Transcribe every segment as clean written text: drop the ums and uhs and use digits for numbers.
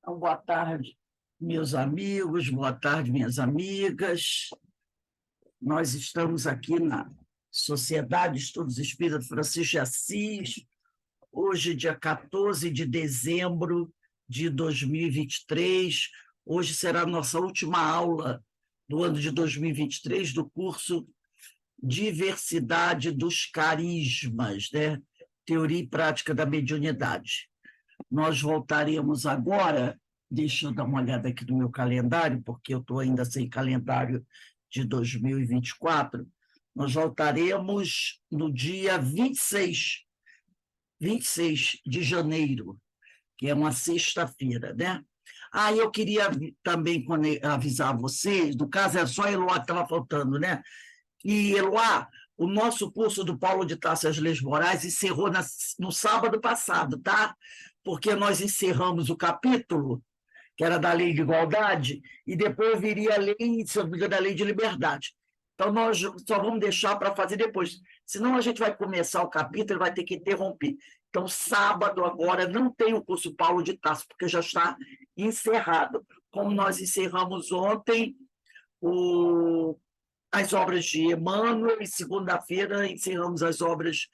Então, boa tarde, meus amigos, boa tarde, minhas amigas. Nós estamos aqui na Sociedade de Estudos Espíritas Francisco de Assis, hoje, dia 14 de dezembro de 2023. Hoje será a nossa última aula do ano de 2023 do curso Diversidade dos Carismas, né? Teoria e Prática da Mediunidade. Nós voltaremos agora, deixa eu dar uma olhada aqui no meu calendário, porque eu estou ainda sem calendário de 2024, nós voltaremos no dia 26 de janeiro, que é uma sexta-feira, né? Eu queria também avisar vocês, no caso é só a Eloá que estava faltando, né? E, Eloá, o nosso curso do Paulo de Tarso e as Leis Morais encerrou no sábado passado, tá? Porque nós encerramos o capítulo, que era da Lei de Igualdade, e depois viria a lei, se eu não me engano, da Lei de Liberdade. Então, nós só vamos deixar para fazer depois. Senão, a gente vai começar o capítulo e vai ter que interromper. Então, sábado agora não tem o curso Paulo de Tarso, porque já está encerrado. Como nós encerramos ontem as obras de Emmanuel, e segunda-feira encerramos as obras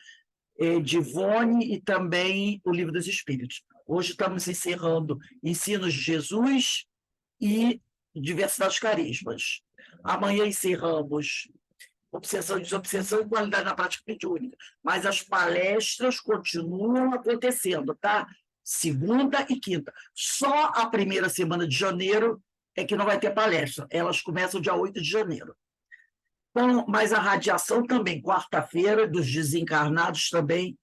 de Ivone e também o Livro dos Espíritos. Hoje estamos encerrando Ensinos de Jesus e Diversidade dos Carismas. Amanhã encerramos Obsessão e Desobsessão e Qualidade na Prática Mediúnica. Mas as palestras continuam acontecendo, tá? Segunda e quinta. Só a primeira semana de janeiro é que não vai ter palestra. Elas começam dia 8 de janeiro. Então, mas a radiação também, quarta-feira, dos desencarnados também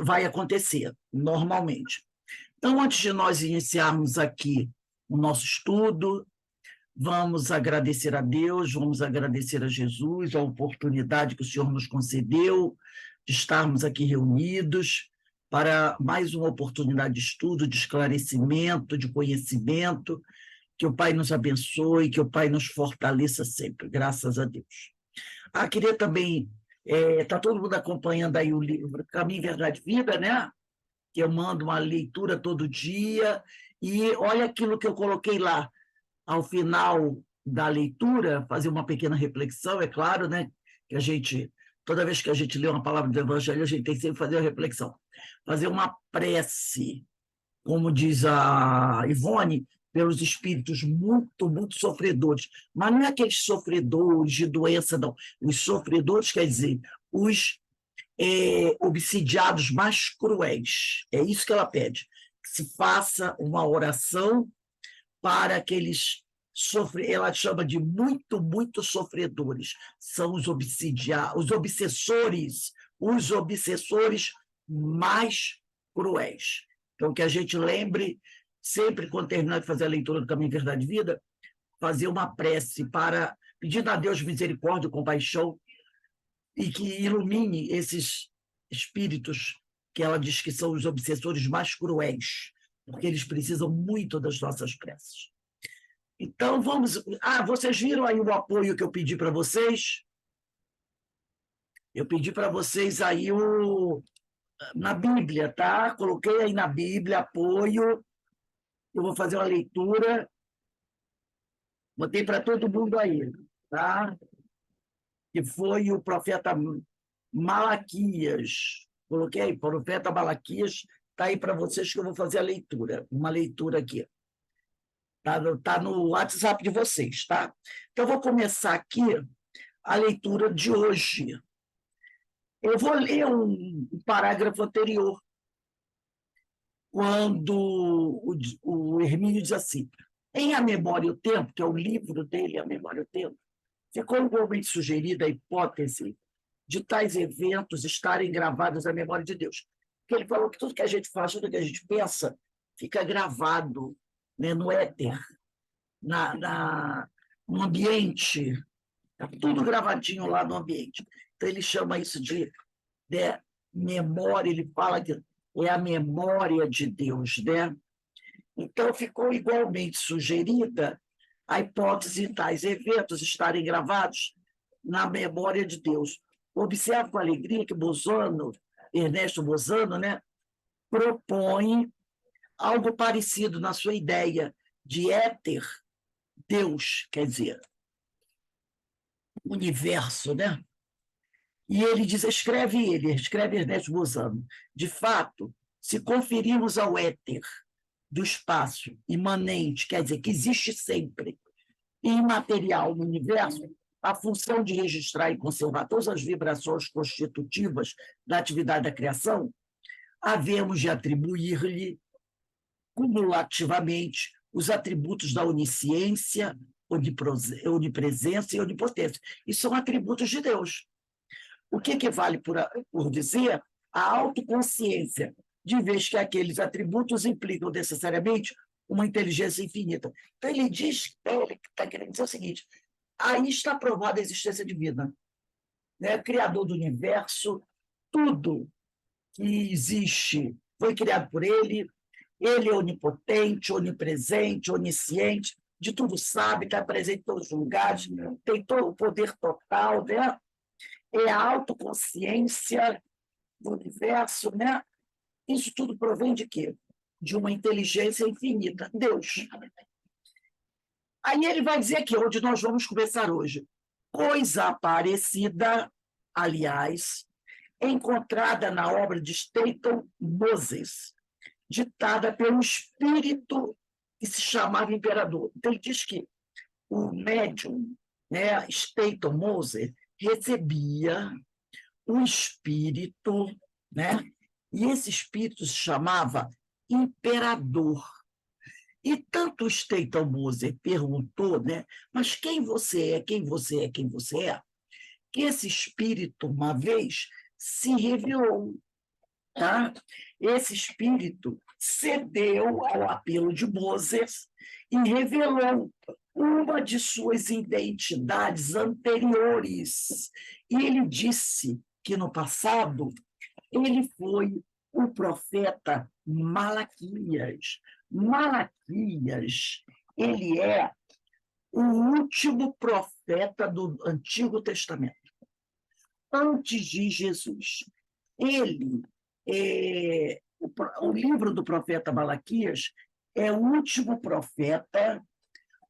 vai acontecer, normalmente. Então, antes de nós iniciarmos aqui o nosso estudo, vamos agradecer a Deus, vamos agradecer a Jesus, a oportunidade que o Senhor nos concedeu de estarmos aqui reunidos para mais uma oportunidade de estudo, de esclarecimento, de conhecimento. Que o Pai nos abençoe, que o Pai nos fortaleça sempre, graças a Deus. Queria também, está todo mundo acompanhando aí o livro Caminho, Verdade e Vida, né? Que eu mando uma leitura todo dia, e olha aquilo que eu coloquei lá, ao final da leitura, fazer uma pequena reflexão, é claro, né? Que a gente, toda vez que a gente lê uma palavra do Evangelho, a gente tem que sempre fazer a reflexão. Fazer uma prece, como diz a Ivone, pelos espíritos muito, muito sofredores. Mas não é aqueles sofredores de doença, não. Os sofredores, quer dizer, os obsidiados mais cruéis. É isso que ela pede. Que se faça uma oração para aqueles ela chama de muito, muito sofredores. São os obsessores mais cruéis. Então, que a gente lembre, sempre quando terminar de fazer a leitura do Caminho, Verdade e Vida, fazer uma prece para pedir a Deus misericórdia e compaixão e que ilumine esses espíritos que ela diz que são os obsessores mais cruéis, porque eles precisam muito das nossas preces. Então, vamos... vocês viram aí o apoio que eu pedi para vocês? Eu pedi para vocês aí na Bíblia, tá? Coloquei aí na Bíblia, apoio. Eu vou fazer uma leitura. Botei para todo mundo aí, tá? Que foi o profeta Malaquias. Coloquei aí, profeta Malaquias, está aí para vocês que eu vou fazer a leitura. Uma leitura aqui. Tá no WhatsApp de vocês, tá? Então, eu vou começar aqui a leitura de hoje. Eu vou ler um parágrafo anterior, quando o Hermínio diz assim: em A Memória e o Tempo, que é o livro dele, A Memória e o Tempo, ficou igualmente sugerida a hipótese de tais eventos estarem gravados na memória de Deus. Porque ele falou que tudo que a gente faz, tudo que a gente pensa, fica gravado, né, no éter, no ambiente, está tudo gravadinho lá no ambiente. Então, ele chama isso de memória, ele fala que é a memória de Deus, né? Então, ficou igualmente sugerida a hipótese de tais eventos estarem gravados na memória de Deus. Observo com alegria que Ernesto Bozano, né, propõe algo parecido na sua ideia de éter, Deus, quer dizer, universo, né? E ele diz, escreve Ernesto Bozano, de fato, se conferirmos ao éter do espaço imanente, quer dizer, que existe sempre, e imaterial no universo, a função de registrar e conservar todas as vibrações constitutivas da atividade da criação, havemos de atribuir-lhe cumulativamente os atributos da onisciência, onipresença e onipotência. E são atributos de Deus. O que vale por dizer? A autoconsciência, de vez que aqueles atributos implicam necessariamente uma inteligência infinita. Então, ele está querendo dizer o seguinte, aí está provada a existência divina. Né? Criador do universo, tudo que existe foi criado por ele é onipotente, onipresente, onisciente, de tudo sabe, está presente em todos os lugares, tem todo o poder total, né? É a autoconsciência do universo, né? Isso tudo provém de quê? De uma inteligência infinita, Deus. Aí ele vai dizer aqui, onde nós vamos começar hoje. Coisa parecida, aliás, encontrada na obra de Staton Moses, ditada pelo espírito que se chamava imperador. Então, ele diz que o médium, né, Staton Moses, recebia um espírito, né, e esse espírito se chamava imperador. E tanto Staton Moses perguntou, né, mas quem você é, quem você é, quem você é, que esse espírito, uma vez, se revelou. Tá? Esse espírito cedeu ao apelo de Moses e revelou uma de suas identidades anteriores. E ele disse que, no passado, ele foi o profeta Malaquias. Malaquias, ele é o último profeta do Antigo Testamento, antes de Jesus. Ele o livro do profeta Malaquias é o último profeta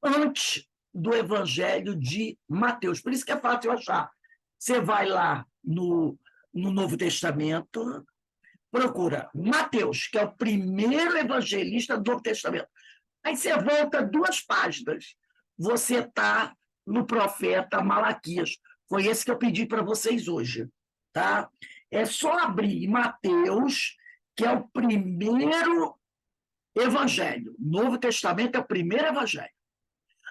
antes do Evangelho de Mateus. Por isso que é fácil achar. Você vai lá no Novo Testamento, procura Mateus, que é o primeiro evangelista do Novo Testamento. Aí você volta 2 páginas. Você está no profeta Malaquias. Foi esse que eu pedi para vocês hoje. Tá? É só abrir Mateus, que é o primeiro evangelho. O Novo Testamento é o primeiro evangelho.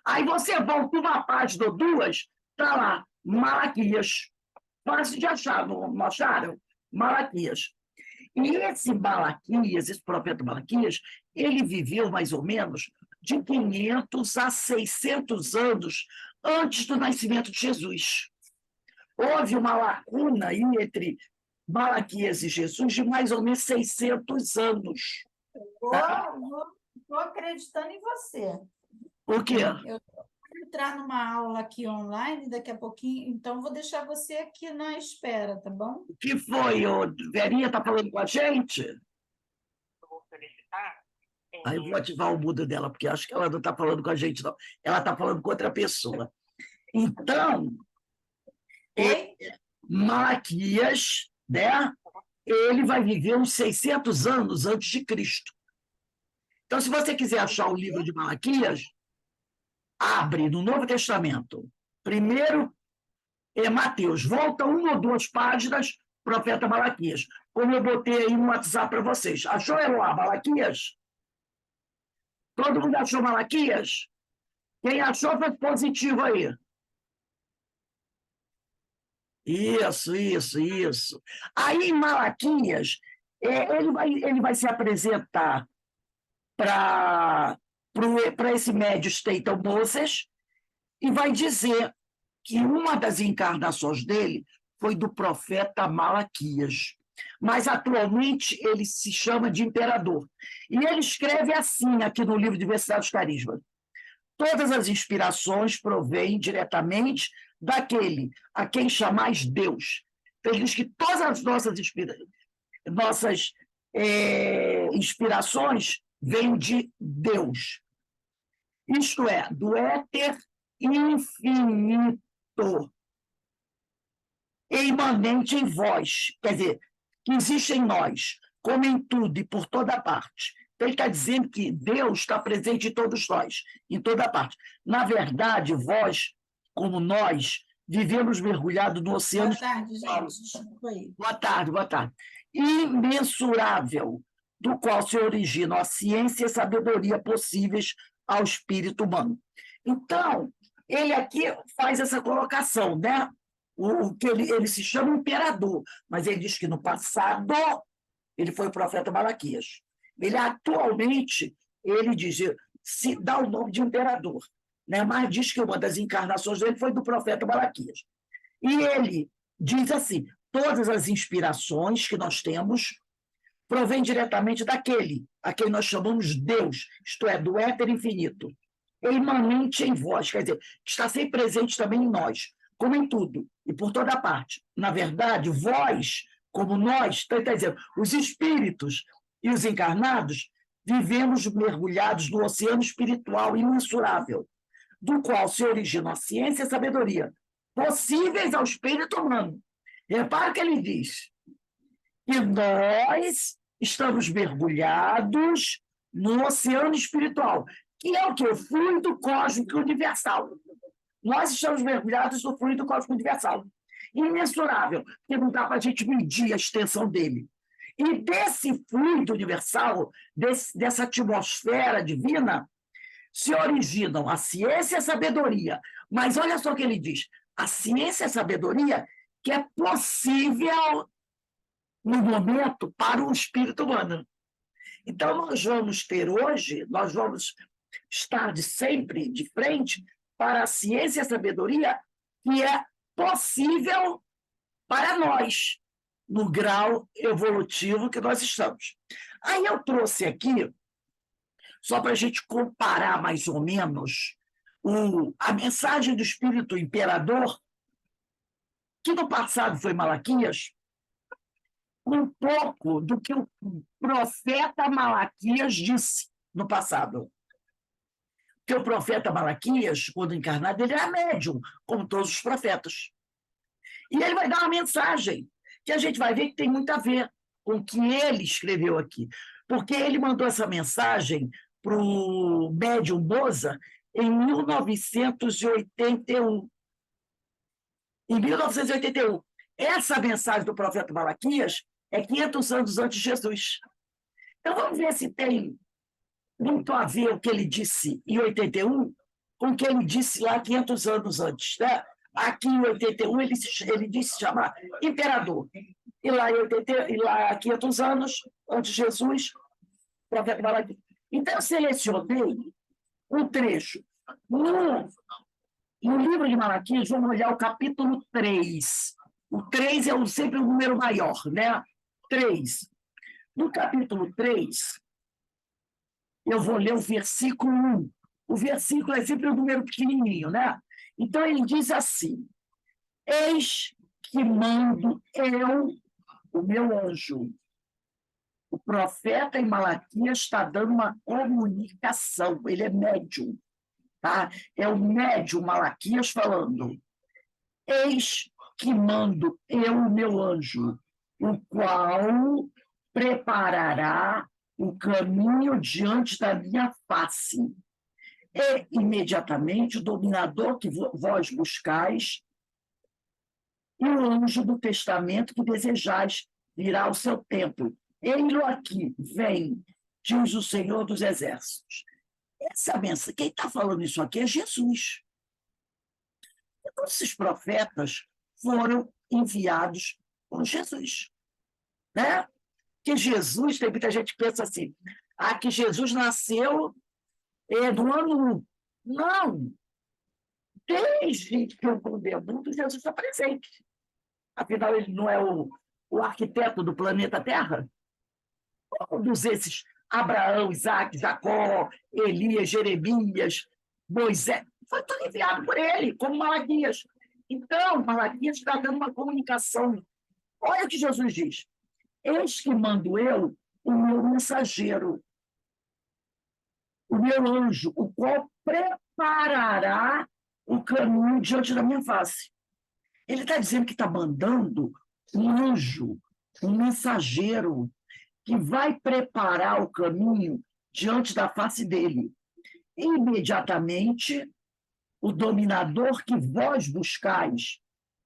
Aí você volta 1 página ou 2, está lá, Malaquias. Fácil de achar, não acharam? Malaquias. E esse Malaquias, esse profeta Malaquias, ele viveu mais ou menos de 500 a 600 anos antes do nascimento de Jesus. Houve uma lacuna aí entre Malaquias e Jesus de mais ou menos 600 anos. Estou acreditando em você. Por quê? Eu vou entrar numa aula aqui online daqui a pouquinho, então vou deixar você aqui na espera, tá bom? O que foi? Verinha está falando com a gente? Vou solicitar. Aí eu vou ativar o mudo dela, porque acho que ela não está falando com a gente, não. Ela está falando com outra pessoa. Então, Malaquias, né? Ele vai viver uns 600 anos antes de Cristo. Então, se você quiser achar o livro de Malaquias, abre no Novo Testamento. Primeiro é Mateus. Volta 1 ou 2 páginas, profeta Malaquias. Como eu botei aí no WhatsApp para vocês. Achou, Eloá, Malaquias? Todo mundo achou Malaquias? Quem achou foi positivo aí. Isso. Aí, em Malaquias, ele vai se apresentar para esse médio Staton Moses e vai dizer que uma das encarnações dele foi do profeta Malaquias. Mas, atualmente, ele se chama de imperador. E ele escreve assim, aqui no livro Diversidade dos Carismas. Todas as inspirações provêm diretamente daquele a quem chamais Deus. Então, ele diz que todas as nossas inspirações vem de Deus. Isto é, do éter infinito, imanente em vós, quer dizer, que existe em nós, como em tudo e por toda parte. Então, ele está dizendo que Deus está presente em todos nós, em toda parte. Na verdade, vós, como nós, vivemos mergulhados no oceano. Boa tarde, gente. Desculpa aí. Boa tarde, boa tarde. Imensurável, do qual se originam a ciência e a sabedoria possíveis ao espírito humano. Então, ele aqui faz essa colocação, né? O que ele se chama imperador, mas ele diz que no passado ele foi o profeta Malaquias. Ele atualmente, ele diz, se dá o nome de imperador, né? Mas diz que uma das encarnações dele foi do profeta Malaquias. E ele diz assim, todas as inspirações que nós temos provêm diretamente daquele, a quem nós chamamos Deus, isto é, do éter infinito, imanente em vós, quer dizer, que está sempre presente também em nós, como em tudo e por toda parte. Na verdade, vós, como nós, está dizendo, os espíritos e os encarnados, vivemos mergulhados no oceano espiritual imensurável, do qual se originam a ciência e a sabedoria, possíveis ao espírito humano. Repara que ele diz que nós estamos mergulhados no oceano espiritual, que é o quê? O fluido cósmico universal. Nós estamos mergulhados no fluido cósmico universal. Imensurável, porque não dá para a gente medir a extensão dele. E desse fluido universal, dessa atmosfera divina, se originam a ciência e a sabedoria. Mas olha só o que ele diz, a ciência e a sabedoria que é possível no momento para o espírito humano. Então, nós vamos ter hoje, nós vamos estar sempre de frente para a ciência e a sabedoria que é possível para nós, no grau evolutivo que nós estamos. Aí eu trouxe aqui, só para a gente comparar mais ou menos, a mensagem do Espírito Imperador, que no passado foi Malaquias, um pouco do que o profeta Malaquias disse no passado. Porque o profeta Malaquias, quando encarnado, ele era médium, como todos os profetas. E ele vai dar uma mensagem que a gente vai ver que tem muito a ver com o que ele escreveu aqui. Porque ele mandou essa mensagem para o médium Moza em 1981. Em 1981. Essa mensagem do profeta Malaquias é 500 anos antes de Jesus. Então, vamos ver se tem muito a ver o que ele disse em 81 com o que ele disse lá 500 anos antes. Né? Aqui em 81, ele disse chamar imperador. E lá, e lá 500 anos antes de Jesus, o profeta Malaquias. Então, eu selecionei um trecho. No livro de Malaquias, vamos olhar o capítulo 3. O 3 é sempre um número maior, né? 3. No capítulo 3, eu vou ler o versículo 1. O versículo é sempre um número pequenininho, né? Então, ele diz assim, eis que mando eu, o meu anjo. O profeta em Malaquias está dando uma comunicação, ele é médium. Tá? É o médium Malaquias falando, eis que mando eu, o meu anjo, o qual preparará o caminho diante da minha face. E, imediatamente, o dominador que vós buscais e o anjo do testamento que desejais virá ao seu templo. Ei-lo aqui, vem, diz o Senhor dos Exércitos. Essa mensagem, quem está falando isso aqui é Jesus. Então, esses profetas foram enviados por Jesus. Né? Que Jesus, tem muita gente que pensa assim, que Jesus nasceu no ano 1. Não! Desde que eu fundei o mundo, Jesus está presente. Afinal, ele não é o arquiteto do planeta Terra? Todos esses, Abraão, Isaac, Jacó, Elias, Jeremias, Moisés, foi tudo enviado por ele, como Malaquias. Então, Malaquias está dando uma comunicação. Olha o que Jesus diz. Eis que mando eu o meu mensageiro. o meu anjo, o qual preparará o caminho diante da minha face. Ele está dizendo que está mandando um anjo, um mensageiro, que vai preparar o caminho diante da face dele. Imediatamente, o dominador que vós buscais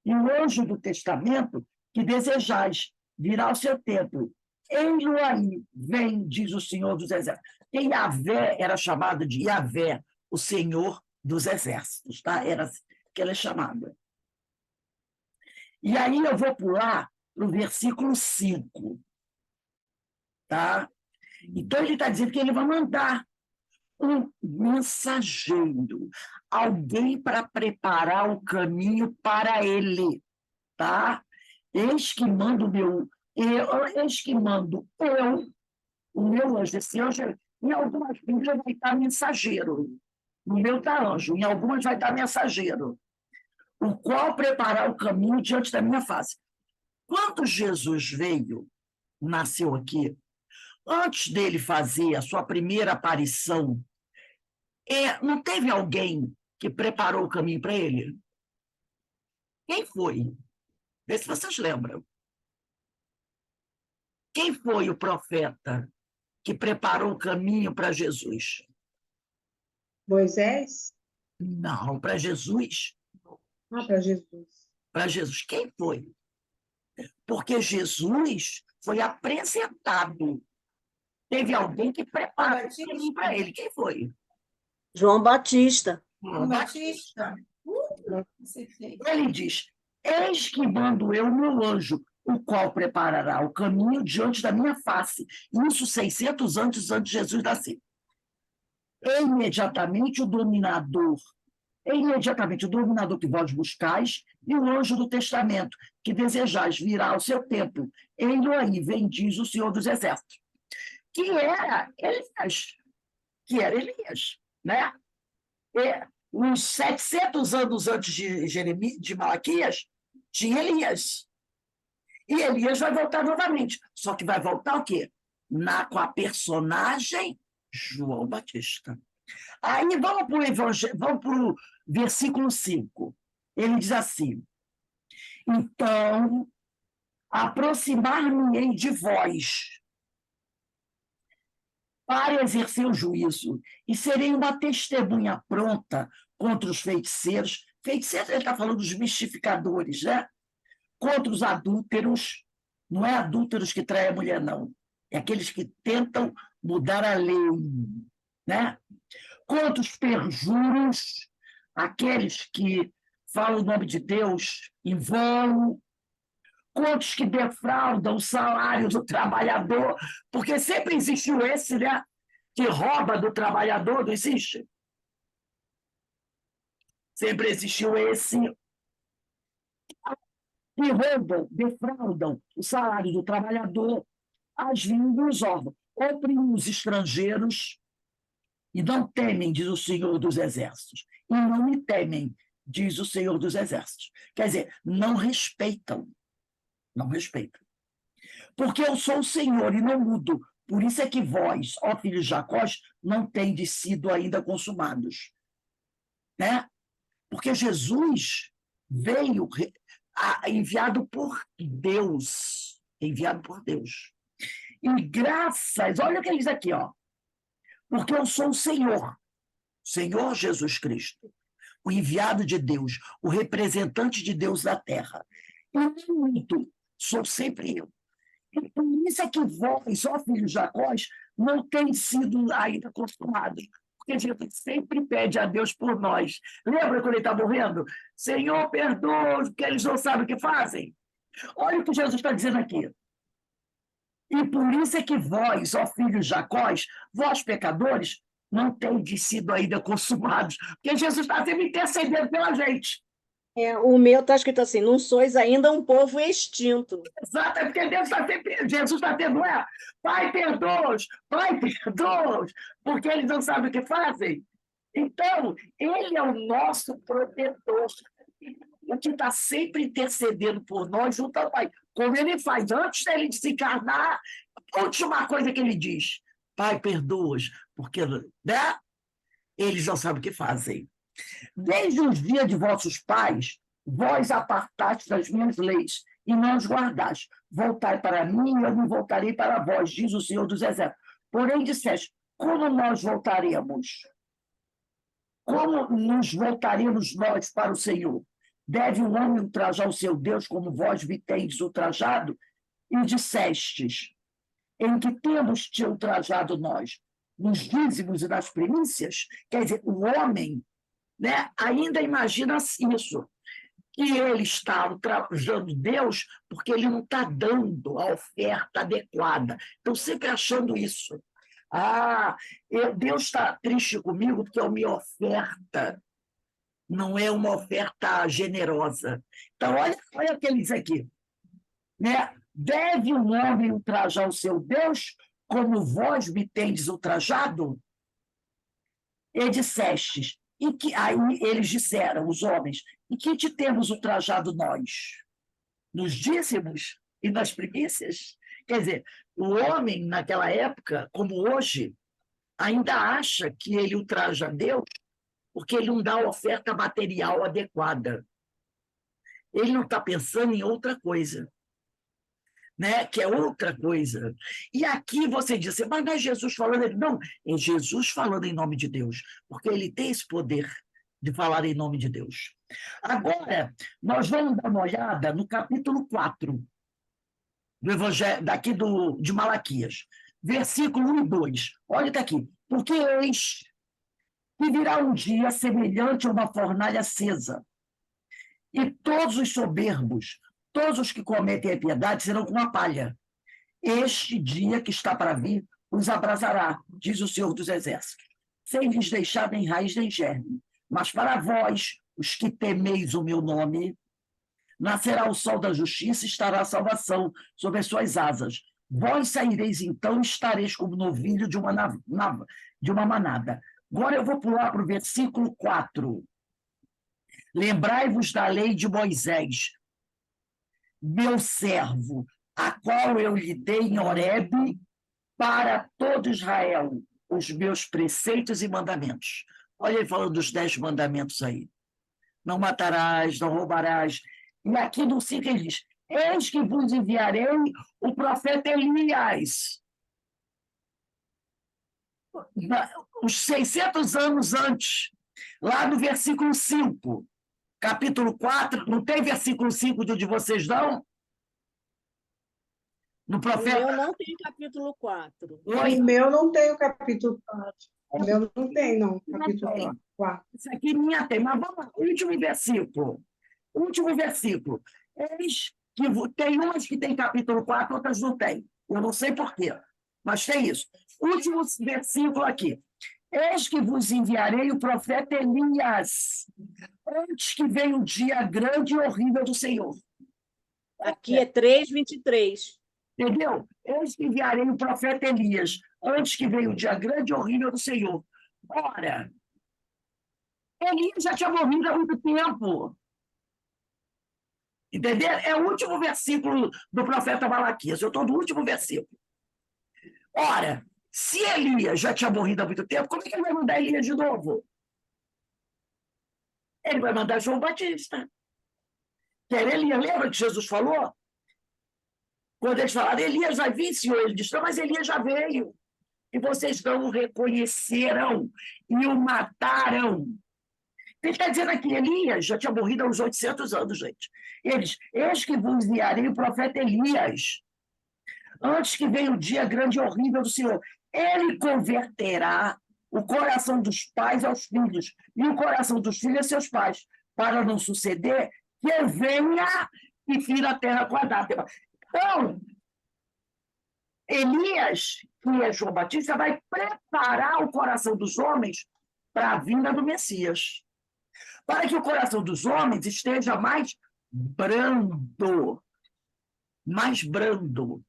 e o anjo do testamento que desejais virá ao seu templo. Eis-o aí, vem, diz o Senhor dos Exércitos. E Yahvé era chamado de Yahvé, o Senhor dos Exércitos, tá? Era assim que ela é chamada. E aí eu vou pular para o versículo 5. Tá? Então ele está dizendo que ele vai mandar um mensageiro, alguém para preparar o caminho para ele, tá? Eis que mando eis que mando eu, o meu anjo. Esse anjo, em algumas Bíblias vai estar mensageiro, no meu está anjo, em algumas vai estar mensageiro, o qual preparar o caminho diante da minha face. Quando Jesus veio, nasceu aqui, antes dele fazer a sua primeira aparição, não teve alguém que preparou o caminho para ele? Quem foi? Vê se vocês lembram. Quem foi o profeta que preparou o caminho para Jesus? Moisés? Não, para Jesus. Para Jesus. Para Jesus. Quem foi? Porque Jesus foi apresentado. Teve alguém que preparou o caminho para ele. Quem foi? João Batista. João Batista. Ele diz: eis que mando eu meu anjo, o qual preparará o caminho diante da minha face. Isso 600 anos antes de Jesus nascer. Imediatamente o dominador que vós buscais, e o anjo do testamento, que desejais virá ao seu templo. Ele aí, vem, diz o Senhor dos Exércitos. Que era Elias, né? Uns 700 anos antes de Malaquias, tinha Elias. E Elias vai voltar novamente. Só que vai voltar o quê? Com a personagem João Batista. Aí vamos para o versículo 5. Ele diz assim: então, aproximar-me-ei de vós para exercer o juízo, e serei uma testemunha pronta contra os feiticeiros. Feiticeiros, ele está falando dos mistificadores, né? Contra os adúlteros. Não é adúlteros que traem a mulher, não. É aqueles que tentam mudar a lei, né? Contra os perjuros, aqueles que falam o nome de Deus em vão, contra os que defraudam o salário do trabalhador, porque sempre existiu esse, né? Que rouba do trabalhador, não existe? Sempre existiu esse. Que roubam, defraudam o salário do trabalhador, as vindas dos órgãos, oprimem os estrangeiros e não temem, diz o Senhor dos Exércitos. E não me temem, diz o Senhor dos Exércitos. Quer dizer, não respeitam. Não respeitam. Porque eu sou o Senhor e não mudo. Por isso é que vós, ó filhos de Jacó, não tendes sido ainda consumados. Né? Porque Jesus veio enviado por Deus. Enviado por Deus. E graças, olha o que ele diz aqui, ó. Porque eu sou o Senhor Jesus Cristo, o enviado de Deus, o representante de Deus na terra. E muito, sou sempre eu. E por isso é que vós, ó filhos de Jacó, não têm sido ainda consumados, porque Jesus sempre pede a Deus por nós. Lembra quando ele está morrendo? Senhor, perdoa-os, porque eles não sabem o que fazem. Olha o que Jesus está dizendo aqui. E por isso é que vós, ó filhos de Jacó, vós pecadores, não tendes sido ainda consumados, porque Jesus está sempre intercedendo pela gente. O meu está escrito assim: não sois ainda um povo extinto. Exato, é porque Deus está sempre, Jesus está tendo, Pai, perdoa-os, porque eles não sabem o que fazem. Então, ele é o nosso protetor, o que está sempre intercedendo por nós junto ao Pai. Como ele faz antes dele desencarnar, a última coisa que ele diz: Pai, perdoa-os, porque, né? Eles não sabem o que fazem. Desde os dias de vossos pais, vós apartaste das minhas leis e não as guardaste. Voltai para mim e eu me voltarei para vós, diz o Senhor dos Exércitos. Porém, disseste, como nós voltaremos? Como nos voltaremos nós para o Senhor? Deve um homem ultrajar o seu Deus como vós me tendes ultrajado? E dissestes, em que temos te ultrajado nós? Nos dízimos e nas primícias? Quer dizer, o homem, né, ainda imagina isso, que ele está ultrajando Deus porque ele não está dando a oferta adequada. Estão sempre achando isso. Deus está triste comigo porque a minha oferta não é uma oferta generosa. Então, olha o que ele diz aqui. Né? Deve um homem ultrajar o seu Deus como vós me tendes ultrajado? E dissestes, aí eles disseram, os homens, e que te temos ultrajado nós? Nos dízimos e nas primícias? Quer dizer, o homem, naquela época, como hoje, ainda acha que ele ultraja Deus porque ele não dá a oferta material adequada. Ele não está pensando em outra coisa, né? Que é outra coisa. E aqui você diz, mas não é Jesus falando? Não, é Jesus falando em nome de Deus, porque ele tem esse poder de falar em nome de Deus. Agora, nós vamos dar uma olhada no capítulo 4 do Evangelho, de Malaquias, versículo 1 e 2. Olha daqui. Porque eis que virá um dia semelhante a uma fornalha acesa, e todos os soberbos, todos os que cometem a impiedade serão como a palha. Este dia que está para vir os abrasará, diz o Senhor dos Exércitos, sem lhes deixar nem raiz nem germe. Mas para vós, os que temeis o meu nome, nascerá o sol da justiça e estará a salvação sobre as suas asas. Vós saireis então e estareis como novilho de uma manada. Agora eu vou pular para o versículo 4. Lembrai-vos da lei de Moisés, meu servo, a qual eu lhe dei em Horebe para todo Israel, os meus preceitos e mandamentos. Olha ele falando dos 10 mandamentos aí. Não matarás, não roubarás. E aqui no 5 ele diz, eis que vos enviarei o profeta Elias. Uns 600 anos antes, lá no versículo 5, capítulo 4, não tem versículo 5 de vocês, não? No O profeta... meu não tem capítulo 4. Oi? O meu não tem o capítulo 4. O meu não tem, não, capítulo 4. Isso aqui minha tem, mas vamos lá, último versículo. Último versículo. Eis que tem umas que tem capítulo 4, outras não tem. Eu não sei por quê, mas tem isso. Último versículo aqui. Eis que vos enviarei o profeta Elias, antes que venha o dia grande e horrível do Senhor. Aqui é 3:23. Entendeu? Eis que enviarei o profeta Elias, antes que venha o dia grande e horrível do Senhor. Ora, Elias já tinha morrido há muito tempo. Entendeu? É o último versículo do profeta Malaquias. Eu estou no último versículo. Ora, se Elias já tinha morrido há muito tempo, como é que ele vai mandar Elias de novo? Ele vai mandar João Batista. Que era Elias. Lembra que Jesus falou? Quando eles falaram, Elias vai vir, Senhor, ele disse, não, mas Elias já veio. E vocês não o reconheceram e o mataram. Ele está dizendo aqui, Elias já tinha morrido há uns 800 anos, gente. Eles, eis que vos enviarei o profeta Elias, antes que venha o dia grande e horrível do Senhor. Ele converterá o coração dos pais aos filhos e o coração dos filhos a seus pais, para não suceder que eu venha e fira a terra com a data. Então, Elias, que é João Batista, vai preparar o coração dos homens para a vinda do Messias. Para que o coração dos homens esteja mais brando. Mais brando.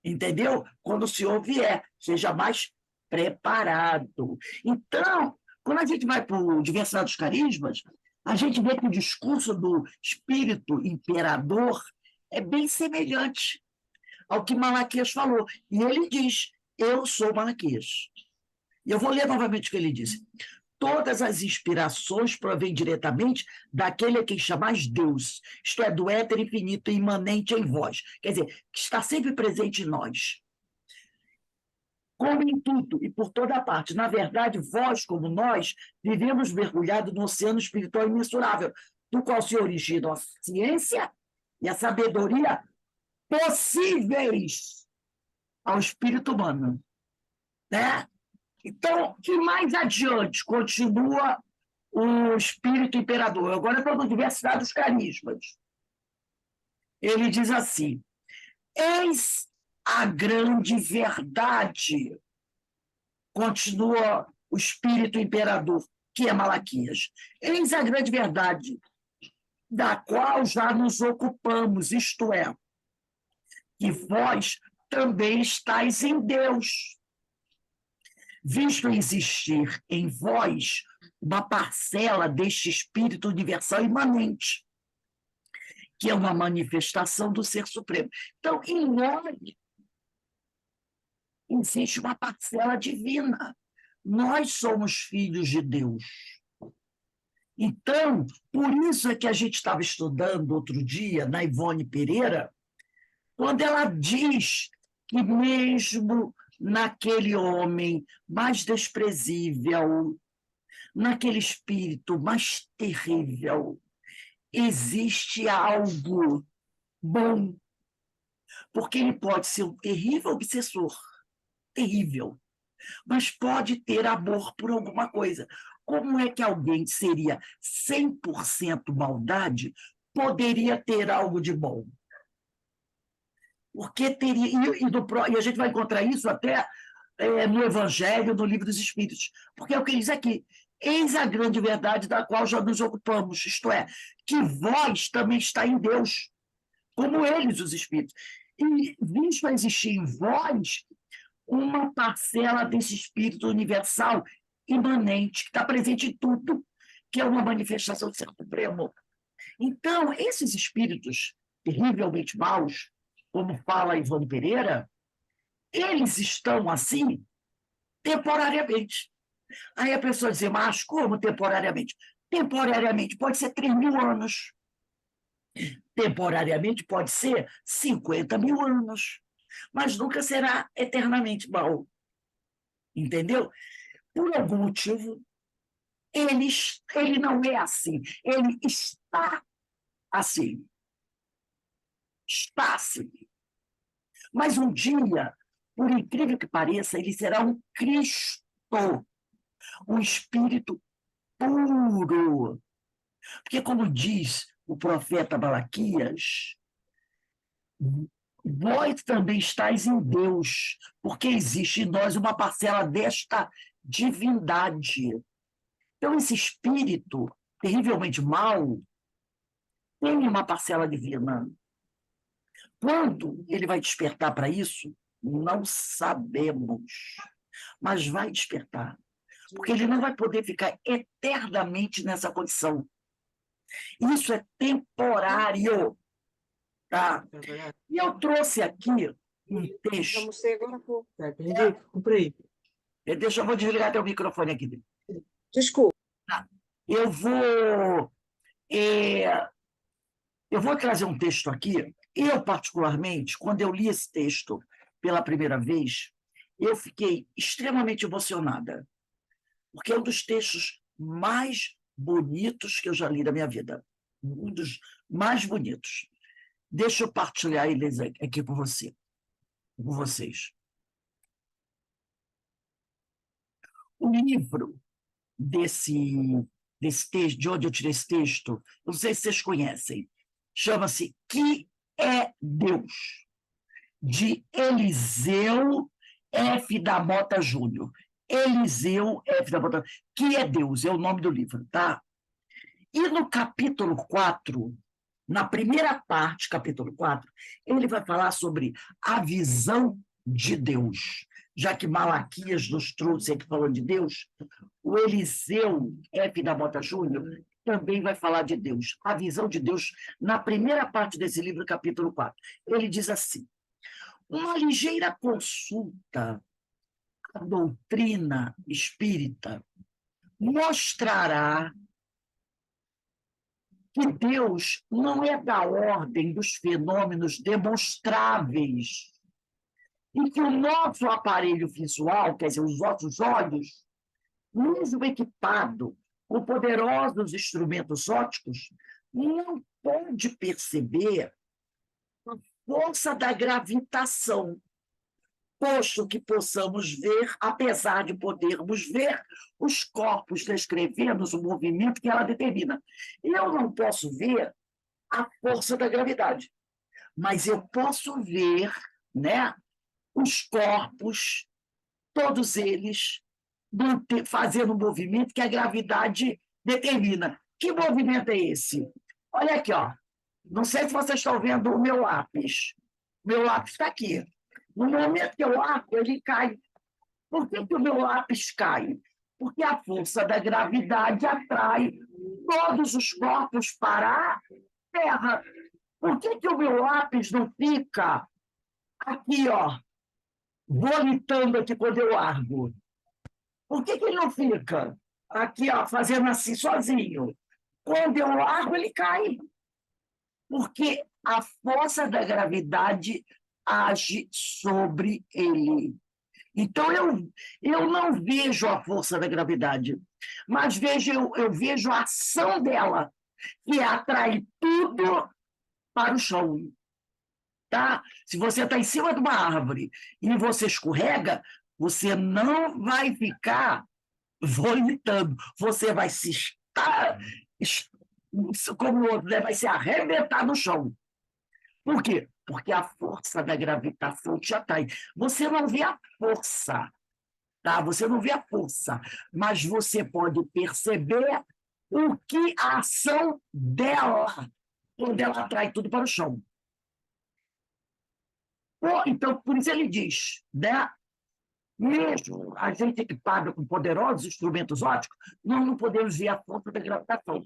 Entendeu? Quando o Senhor vier, seja mais preparado. Então, quando a gente vai para o Diversidade dos Carismas, a gente vê que o discurso do espírito imperador é bem semelhante ao que Malaquias falou. E ele diz, eu sou Malaquias. E eu vou ler novamente o que ele disse. todas as inspirações provêm diretamente daquele a quem chamais Deus, isto é, do éter infinito e imanente em vós, quer dizer, que está sempre presente em nós. Como em tudo e por toda parte. Na verdade, vós, como nós, vivemos mergulhados no oceano espiritual imensurável, do qual se originam a ciência e a sabedoria possíveis ao espírito humano. Né? Então, que mais adiante continua o espírito imperador? Agora estou na diversidade dos carismas. Ele diz assim: eis a grande verdade, continua o espírito imperador, que é Malaquias. Eis a grande verdade, da qual já nos ocupamos, isto é, que vós também estáis em Deus, visto existir em vós uma parcela deste espírito universal imanente, que é uma manifestação do Ser Supremo. Então, em nós existe uma parcela divina. Nós somos filhos de Deus. Então, por isso é que a gente estava estudando outro dia, na Ivone Pereira, quando ela diz que mesmo naquele homem mais desprezível, naquele espírito mais terrível, existe algo bom, porque ele pode ser um terrível obsessor, terrível, mas pode ter amor por alguma coisa. Como é que alguém seria 100% maldade poderia ter algo de bom? Porque teria, e a gente vai encontrar isso até no Evangelho, no Livro dos Espíritos, porque é o que ele diz aqui: eis a grande verdade da qual já nos ocupamos, isto é, que vós também está em Deus, como eles, os Espíritos. E visto existir em vós uma parcela desse Espírito universal imanente, que está presente em tudo, que é uma manifestação do Ser Supremo. Então, esses espíritos terrivelmente maus, como fala Ivone Pereira, eles estão assim temporariamente. Aí a pessoa diz: mas como temporariamente? Temporariamente pode ser 3.000 anos. Temporariamente pode ser 50.000 anos. Mas nunca será eternamente mal. Entendeu? Por algum motivo, ele não é assim. Ele está assim. Está assim. Mas um dia, por incrível que pareça, ele será um Cristo, um espírito puro. Porque, como diz o profeta Malaquias, vós também estáis em Deus, porque existe em nós uma parcela desta divindade. Então, esse espírito terrivelmente mau tem uma parcela divina. Quando ele vai despertar para isso, não sabemos, mas vai despertar, porque ele não vai poder ficar eternamente nessa condição. Isso é temporário, tá? E eu trouxe aqui um texto. Almocei agora há pouco. Comprei. Deixa eu vou desligar teu microfone aqui. Desculpa. Eu vou trazer um texto aqui. Eu, particularmente, quando eu li esse texto pela primeira vez, eu fiquei extremamente emocionada, porque é um dos textos mais bonitos que eu já li na minha vida. Um dos mais bonitos. Deixa eu partilhar eles aqui com vocês. O livro desse texto, de onde eu tirei esse texto, não sei se vocês conhecem, chama-se Que é Deus, de Eliseu F. da Mota Júnior. Eliseu F. da Mota, Que é Deus, é o nome do livro, tá? E no capítulo 4, na primeira parte, capítulo 4, ele vai falar sobre a visão de Deus. Já que Malaquias nos trouxe aqui falando de Deus, o Eliseu F. da Mota Júnior também vai falar de Deus. A visão de Deus, na primeira parte desse livro, capítulo 4. Ele diz assim: uma ligeira consulta à doutrina espírita mostrará que Deus não é da ordem dos fenômenos demonstráveis e que o nosso aparelho visual, quer dizer, os nossos olhos, mesmo equipado com poderosos instrumentos ópticos, não pode perceber a força da gravitação, posto que possamos ver, apesar de podermos ver os corpos descrevendo o movimento que ela determina. Eu não posso ver a força da gravidade, mas eu posso ver, né, os corpos, todos eles, fazendo um movimento que a gravidade determina. Que movimento é esse? Olha aqui, ó. Não sei se vocês estão vendo o meu lápis. Meu lápis está aqui. No momento que eu largo, ele cai. Por que o meu lápis cai? Porque a força da gravidade atrai todos os corpos para a Terra. Por que o meu lápis não fica aqui, ó, vomitando aqui quando eu largo? Por que ele não fica aqui, ó, fazendo assim sozinho? Quando eu largo, ele cai. Porque a força da gravidade age sobre ele. Então, eu não vejo a força da gravidade, mas eu vejo a ação dela, que atrai tudo para o chão. Tá? Se você está em cima de uma árvore e você escorrega, você não vai ficar vomitando, você vai se estar, como o outro, né? Vai se arrebentar no chão. Por quê? Porque a força da gravitação te atrai. Você não vê a força, tá? Você não vê a força, mas você pode perceber o que a ação dela, quando ela atrai tudo para o chão. Então, por isso ele diz, né? Mesmo a gente equipado com poderosos instrumentos ópticos, nós não podemos ver a força da gravitação.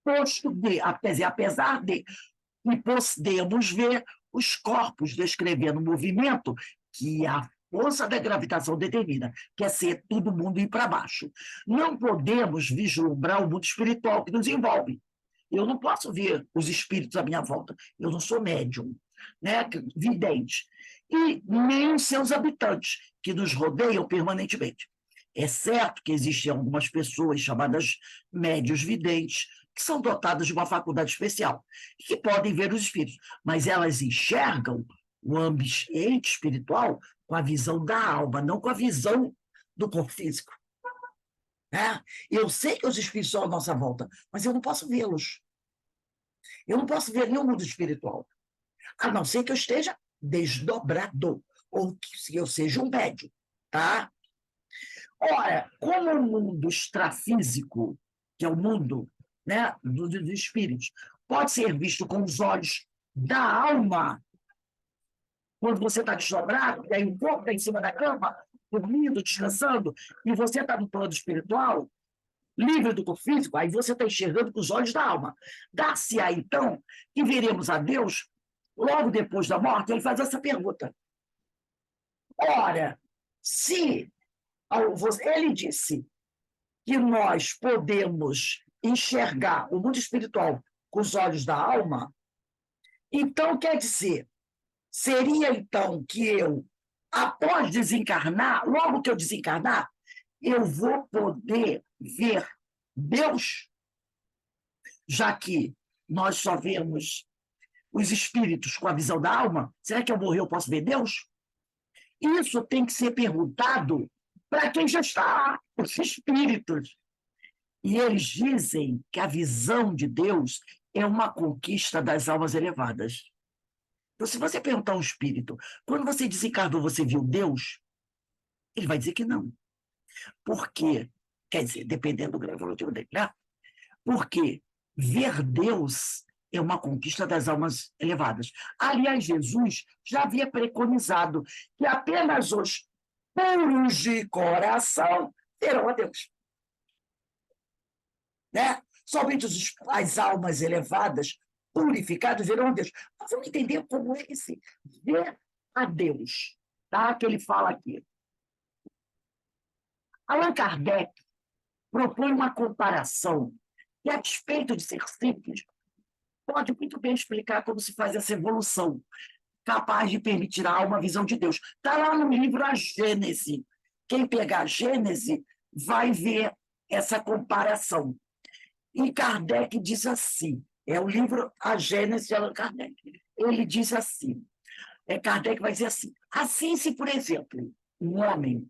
Posto de, apesar de que podemos ver os corpos descrevendo o movimento que a força da gravitação determina, que é ser todo mundo ir para baixo. Não podemos vislumbrar o mundo espiritual que nos envolve. Eu não posso ver os espíritos à minha volta. Eu não sou médium, né? Vidente. E nem os seus habitantes, que nos rodeiam permanentemente. É certo que existem algumas pessoas chamadas médios videntes, que são dotadas de uma faculdade especial, e que podem ver os espíritos, mas elas enxergam o ambiente espiritual com a visão da alma, não com a visão do corpo físico. Eu sei que os espíritos estão à nossa volta, mas eu não posso vê-los. Eu não posso ver nenhum mundo espiritual, a não ser que eu esteja desdobrado, ou que eu seja um médium, tá? Ora, como o mundo extrafísico, que é o mundo, né, dos espíritos, pode ser visto com os olhos da alma, quando você está desdobrado, e aí o corpo está em cima da cama, dormindo, descansando, e você está no plano espiritual, livre do corpo físico, aí você está enxergando com os olhos da alma. Dá-se-á, então, que veremos a Deus logo depois da morte. Ele faz essa pergunta. Ora, se ele disse que nós podemos enxergar o mundo espiritual com os olhos da alma, então quer dizer, seria então que eu, após desencarnar, logo que eu desencarnar, eu vou poder ver Deus, já que nós só vemos os espíritos com a visão da alma. Será que eu morrer eu posso ver Deus? Isso tem que ser perguntado para quem já está lá, os espíritos. E eles dizem que a visão de Deus é uma conquista das almas elevadas. Então, se você perguntar a um espírito, quando você desencarnou, você viu Deus? Ele vai dizer que não. Por quê? Quer dizer, dependendo do grau evolutivo dele, né? Porque ver Deus é uma conquista das almas elevadas. Aliás, Jesus já havia preconizado que apenas os puros de coração verão a Deus. Né? Somente as almas elevadas, purificadas, verão a Deus. Nós vamos entender como é esse ver a Deus, tá? Que ele fala aqui. Allan Kardec, propõe uma comparação que, a despeito de ser simples, pode muito bem explicar como se faz essa evolução, capaz de permitir à alma a visão de Deus. Está lá no livro A Gênese. Quem pegar a Gênese vai ver essa comparação. E Kardec diz assim, é o livro A Gênese de Allan Kardec. Ele diz assim, Kardec vai dizer assim, assim se, por exemplo, um homem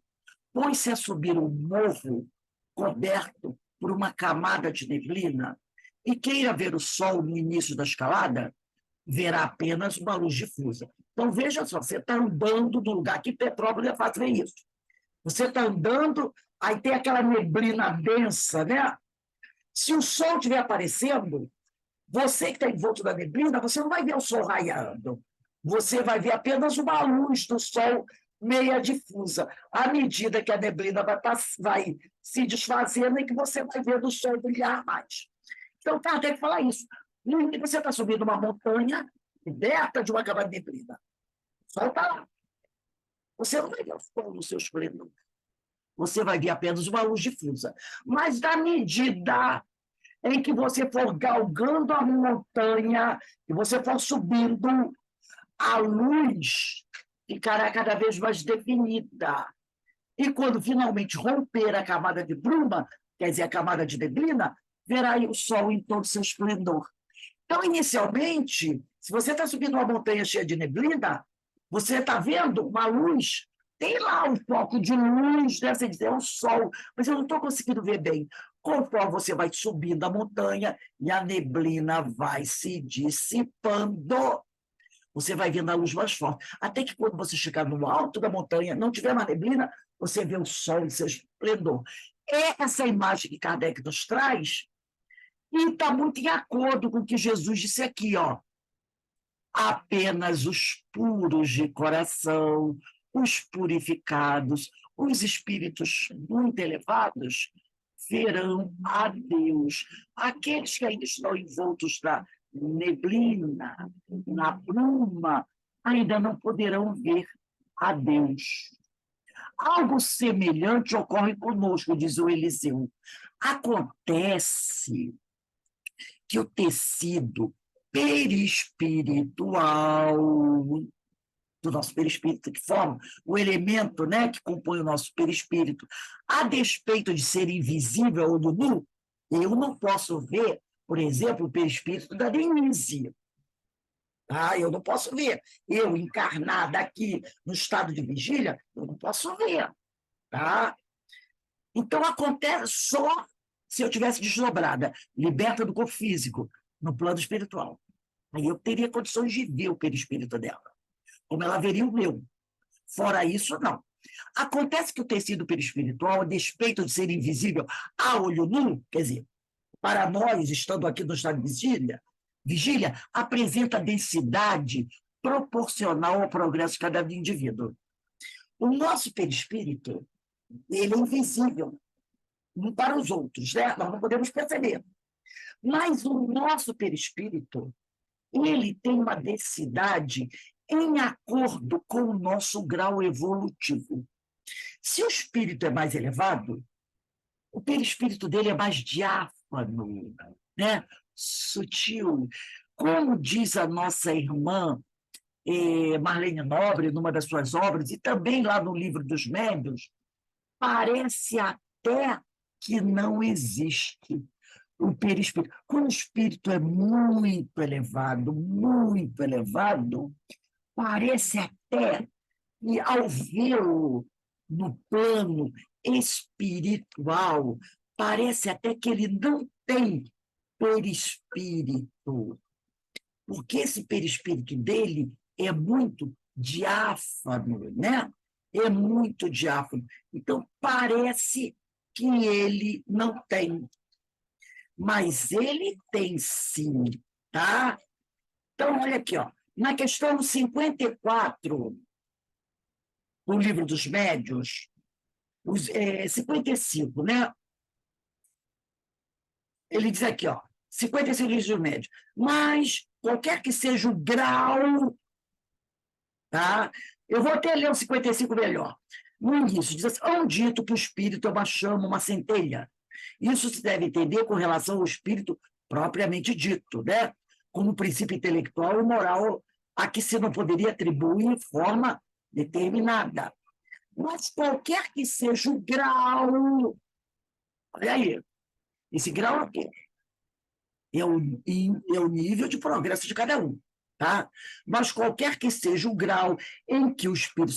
põe-se a subir um morro coberto por uma camada de neblina e queira ver o sol no início da escalada, verá apenas uma luz difusa. Então, veja só, você está andando no lugar, aqui em Petrópolis é fácil ver isso. Você está andando, aí tem aquela neblina densa, né? Se o sol estiver aparecendo, você que está em volta da neblina, você não vai ver o sol raiando. Você vai ver apenas uma luz do sol meia difusa. À medida que a neblina vai se desfazendo, é que você vai vendo o sol brilhar mais. Então, Kardec fala isso. Você está subindo uma montanha coberta de uma camada de neblina. O sol está lá. Você não vai ver o sol no seu esplendor. Você vai ver apenas uma luz difusa. Mas, na medida em que você for galgando a montanha, e você for subindo, a luz ficará cada vez mais definida. E quando finalmente romper a camada de bruma, quer dizer, a camada de neblina, verá o sol em todo o seu esplendor. Então, inicialmente, se você está subindo uma montanha cheia de neblina, você está vendo uma luz, tem lá um foco de luz, né? Você diz, é o sol, mas eu não estou conseguindo ver bem. Conforme você vai subindo a montanha e a neblina vai se dissipando, você vai vendo a luz mais forte. Até que quando você chegar no alto da montanha, não tiver uma neblina, você vê o sol em seu esplendor. É essa imagem que Kardec nos traz, e está muito em acordo com o que Jesus disse aqui, ó. Apenas os puros de coração, os purificados, os espíritos muito elevados, verão a Deus. Aqueles que ainda estão envoltos na neblina, na bruma, ainda não poderão ver a Deus. Algo semelhante ocorre conosco, diz o Eliseu. Acontece que o tecido perispiritual do nosso perispírito, que forma o elemento, né, que compõe o nosso perispírito, a despeito de ser invisível ao olho nu, eu não posso ver, por exemplo, o perispírito da Denise. Eu não posso ver. Eu, encarnada aqui no estado de vigília, eu não posso ver. Tá? Então, acontece só se eu tivesse desdobrada, liberta do corpo físico, no plano espiritual. Aí eu teria condições de ver o perispírito dela, como ela veria o meu. Fora isso, não. Acontece que o tecido perispiritual, a despeito de ser invisível a olho nu, quer dizer, para nós, estando aqui no estado de vigília, apresenta densidade proporcional ao progresso de cada indivíduo. O nosso perispírito, ele é invisível para os outros, né? Nós não podemos perceber. Mas o nosso perispírito, ele tem uma densidade em acordo com o nosso grau evolutivo. Se o espírito é mais elevado, o perispírito dele é mais diáfano, né? Sutil. Como diz a nossa irmã Marlene Nobre, numa das suas obras, e também lá no Livro dos Médiuns, parece até que não existe o perispírito. Quando o espírito é muito elevado, parece até que, ao vê-lo no plano espiritual, parece até que ele não tem perispírito, porque esse perispírito dele é muito diáfano, né? É muito diáfano. Então, parece que ele não tem. Mas ele tem sim, tá? Então, olha aqui, ó. Na questão 54, do Livro dos Médiuns, 55, né? Ele diz aqui, ó, 55 livros dos médiuns. Mas, qualquer que seja o grau, tá? Eu vou até ler o 55 melhor. No início, diz assim, há um dito que o espírito é uma chama, uma centelha, Isso se deve entender com relação ao espírito propriamente dito, né? Como princípio intelectual e moral a que se não poderia atribuir forma determinada. Mas qualquer que seja o grau, olha aí, esse grau é o quê? É o nível de progresso de cada um, tá? Mas qualquer que seja o grau em que o espírito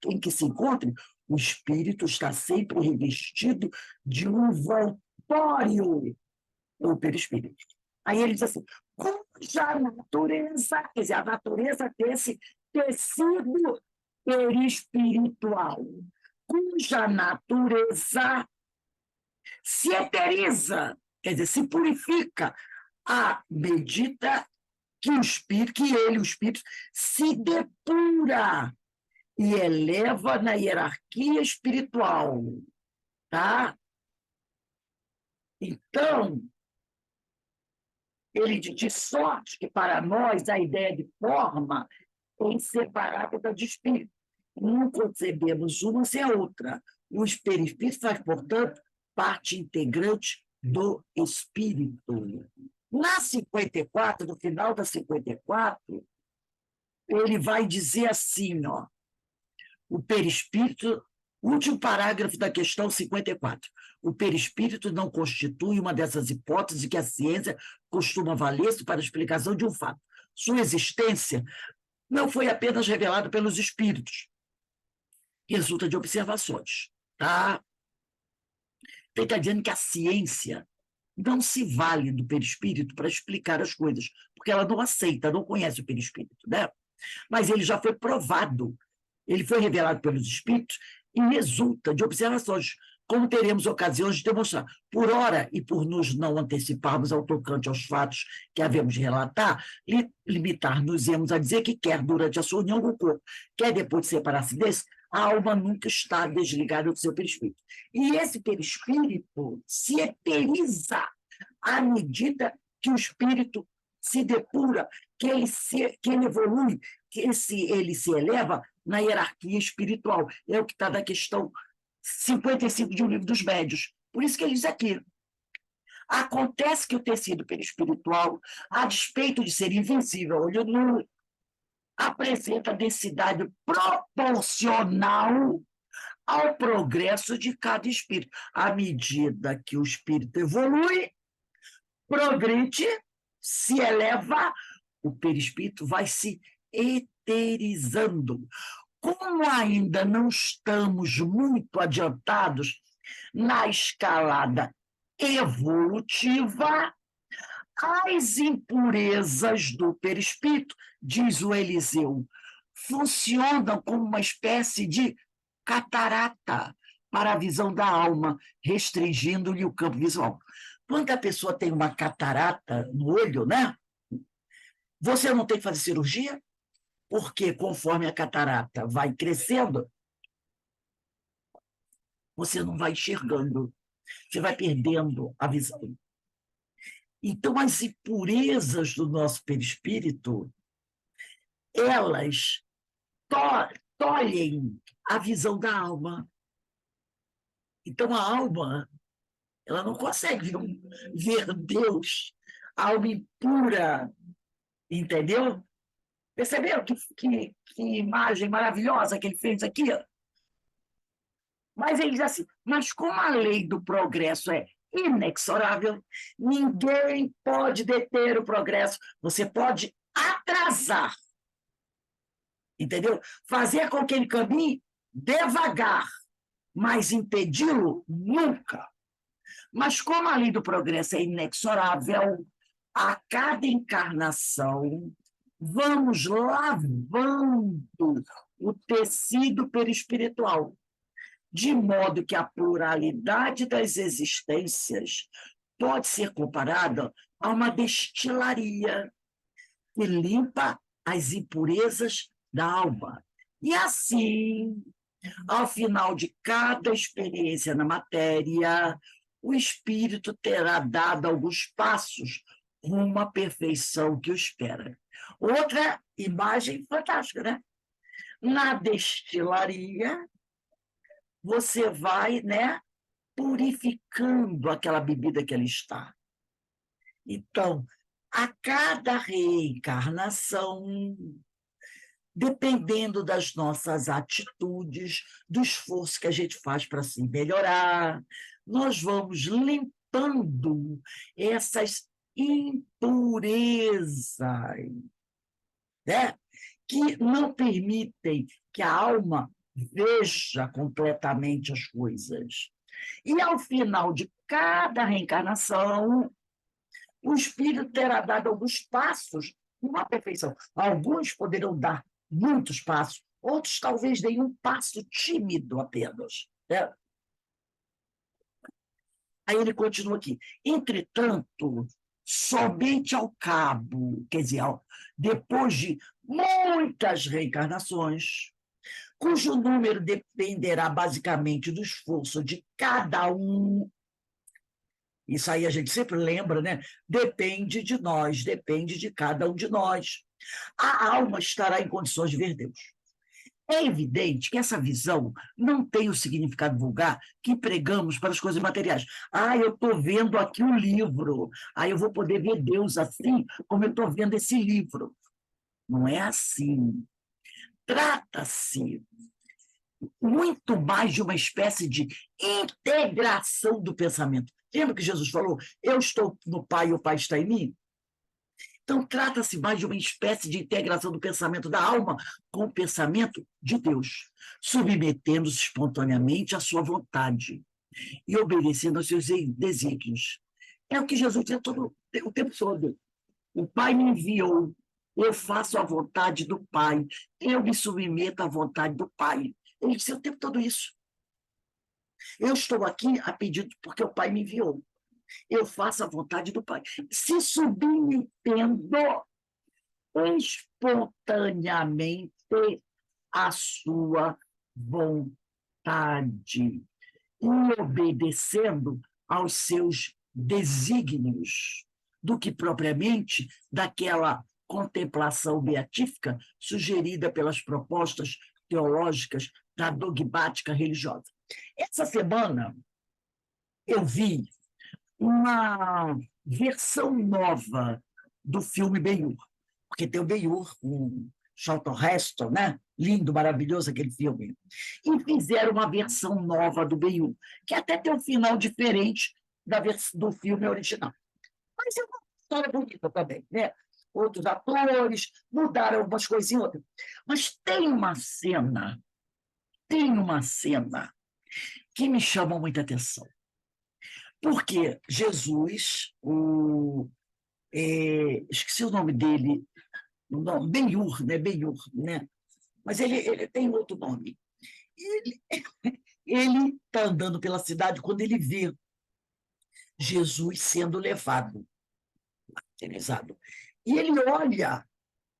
em que se encontre, o espírito está sempre revestido de um envoltório, o perispírito. Aí ele diz assim, cuja natureza, quer dizer, a natureza desse tecido perispiritual, cuja natureza se eteriza, quer dizer, se purifica à medida que o espírito, se depura e eleva na hierarquia espiritual, tá? Então, ele diz, de sorte que para nós a ideia de forma é inseparável da de espírito. Não concebemos uma sem a outra. O perispírito faz, portanto, parte integrante do espírito. Na 54, no final da 54, ele vai dizer assim, ó, o perispírito, último parágrafo da questão 54. O perispírito não constitui uma dessas hipóteses que a ciência costuma valer-se para a explicação de um fato. Sua existência não foi apenas revelada pelos espíritos, resulta de observações, tá? Ele está dizendo que a ciência não se vale do perispírito para explicar as coisas, porque ela não aceita, não conhece o perispírito, né? Mas ele já foi provado, ele foi revelado pelos espíritos e resulta de observações, como teremos ocasiões de demonstrar. Por ora, e por nos não anteciparmos ao tocante aos fatos que havemos de relatar, limitar-nos-emos a dizer que quer durante a sua união com o corpo, quer depois de separar-se desse, a alma nunca está desligada do seu perispírito. E esse perispírito se eteriza à medida que o espírito se depura, que ele evolui, que ele se eleva na hierarquia espiritual. É o que está na questão 55 de O Livro dos Médiuns. Por isso que ele diz aqui, acontece que o tecido perispiritual, a despeito de ser invisível, olho nu, apresenta densidade proporcional ao progresso de cada espírito. À medida que o espírito evolui, progride, se eleva, o perispírito vai se eterizando. Como ainda não estamos muito adiantados na escalada evolutiva, as impurezas do perispírito, diz o Eliseu, funcionam como uma espécie de catarata para a visão da alma, restringindo-lhe o campo visual. Quando a pessoa tem uma catarata no olho, né? Você não tem que fazer cirurgia, porque conforme a catarata vai crescendo, você não vai enxergando, você vai perdendo a visão. Então, as impurezas do nosso perispírito, elas tolhem a visão da alma. Então, a alma, ela não consegue ver Deus, a alma impura, entendeu? Perceberam que imagem maravilhosa que ele fez aqui? Mas ele diz assim, mas como a lei do progresso é inexorável, ninguém pode deter o progresso, você pode atrasar, entendeu? Fazer com que ele caminhe devagar, mas impedi-lo nunca. Mas como a lei do progresso é inexorável, a cada encarnação vamos lavando o tecido perispiritual, de modo que a pluralidade das existências pode ser comparada a uma destilaria que limpa as impurezas da alma. E assim, ao final de cada experiência na matéria, o espírito terá dado alguns passos rumo à perfeição que o espera. Outra imagem fantástica, né? Na destilaria, você vai, né, purificando aquela bebida que ela está. Então, a cada reencarnação, dependendo das nossas atitudes, do esforço que a gente faz para se melhorar, nós vamos limpando essas impurezas, né? Que não permitem que a alma veja completamente as coisas. E ao final de cada reencarnação, o espírito terá dado alguns passos numa perfeição. Alguns poderão dar muitos passos, outros talvez deem um passo tímido apenas, né? Aí ele continua aqui. Entretanto, somente ao cabo, quer dizer, depois de muitas reencarnações, cujo número dependerá basicamente do esforço de cada um. Isso aí a gente sempre lembra, né? Depende de nós, depende de cada um de nós. A alma estará em condições de ver Deus. É evidente que essa visão não tem o significado vulgar que pregamos para as coisas materiais. Ah, eu estou vendo aqui um livro, eu vou poder ver Deus assim como eu estou vendo esse livro. Não é assim. Trata-se muito mais de uma espécie de integração do pensamento. Lembra que Jesus falou, eu estou no Pai e o Pai está em mim? Então, trata-se mais de uma espécie de integração do pensamento da alma com o pensamento de Deus, submetendo-se espontaneamente à sua vontade e obedecendo aos seus desígnios. É o que Jesus diz o tempo todo. O Pai me enviou, eu faço a vontade do Pai, eu me submeto à vontade do Pai. Ele disse o tempo todo isso. Eu estou aqui a pedido porque o Pai me enviou. Eu faço a vontade do Pai. Se submetendo espontaneamente à sua vontade e obedecendo aos seus desígnios, do que propriamente daquela contemplação beatífica sugerida pelas propostas teológicas da dogmática religiosa. Essa semana eu vi uma versão nova do filme Ben-Hur, porque tem o Ben-Hur com Charlton Heston, né? Lindo, maravilhoso aquele filme. E fizeram uma versão nova do Ben-Hur, que até tem um final diferente do filme original. Mas é uma história bonita também, né? Outros atores mudaram algumas coisinhas, outras. Mas tem uma cena que me chama muita atenção. Porque Jesus, esqueci o nome dele, Ben-Hur, né? Ben-Hur, né? Mas ele tem outro nome. Ele está andando pela cidade quando ele vê Jesus sendo levado, martirizado. E ele olha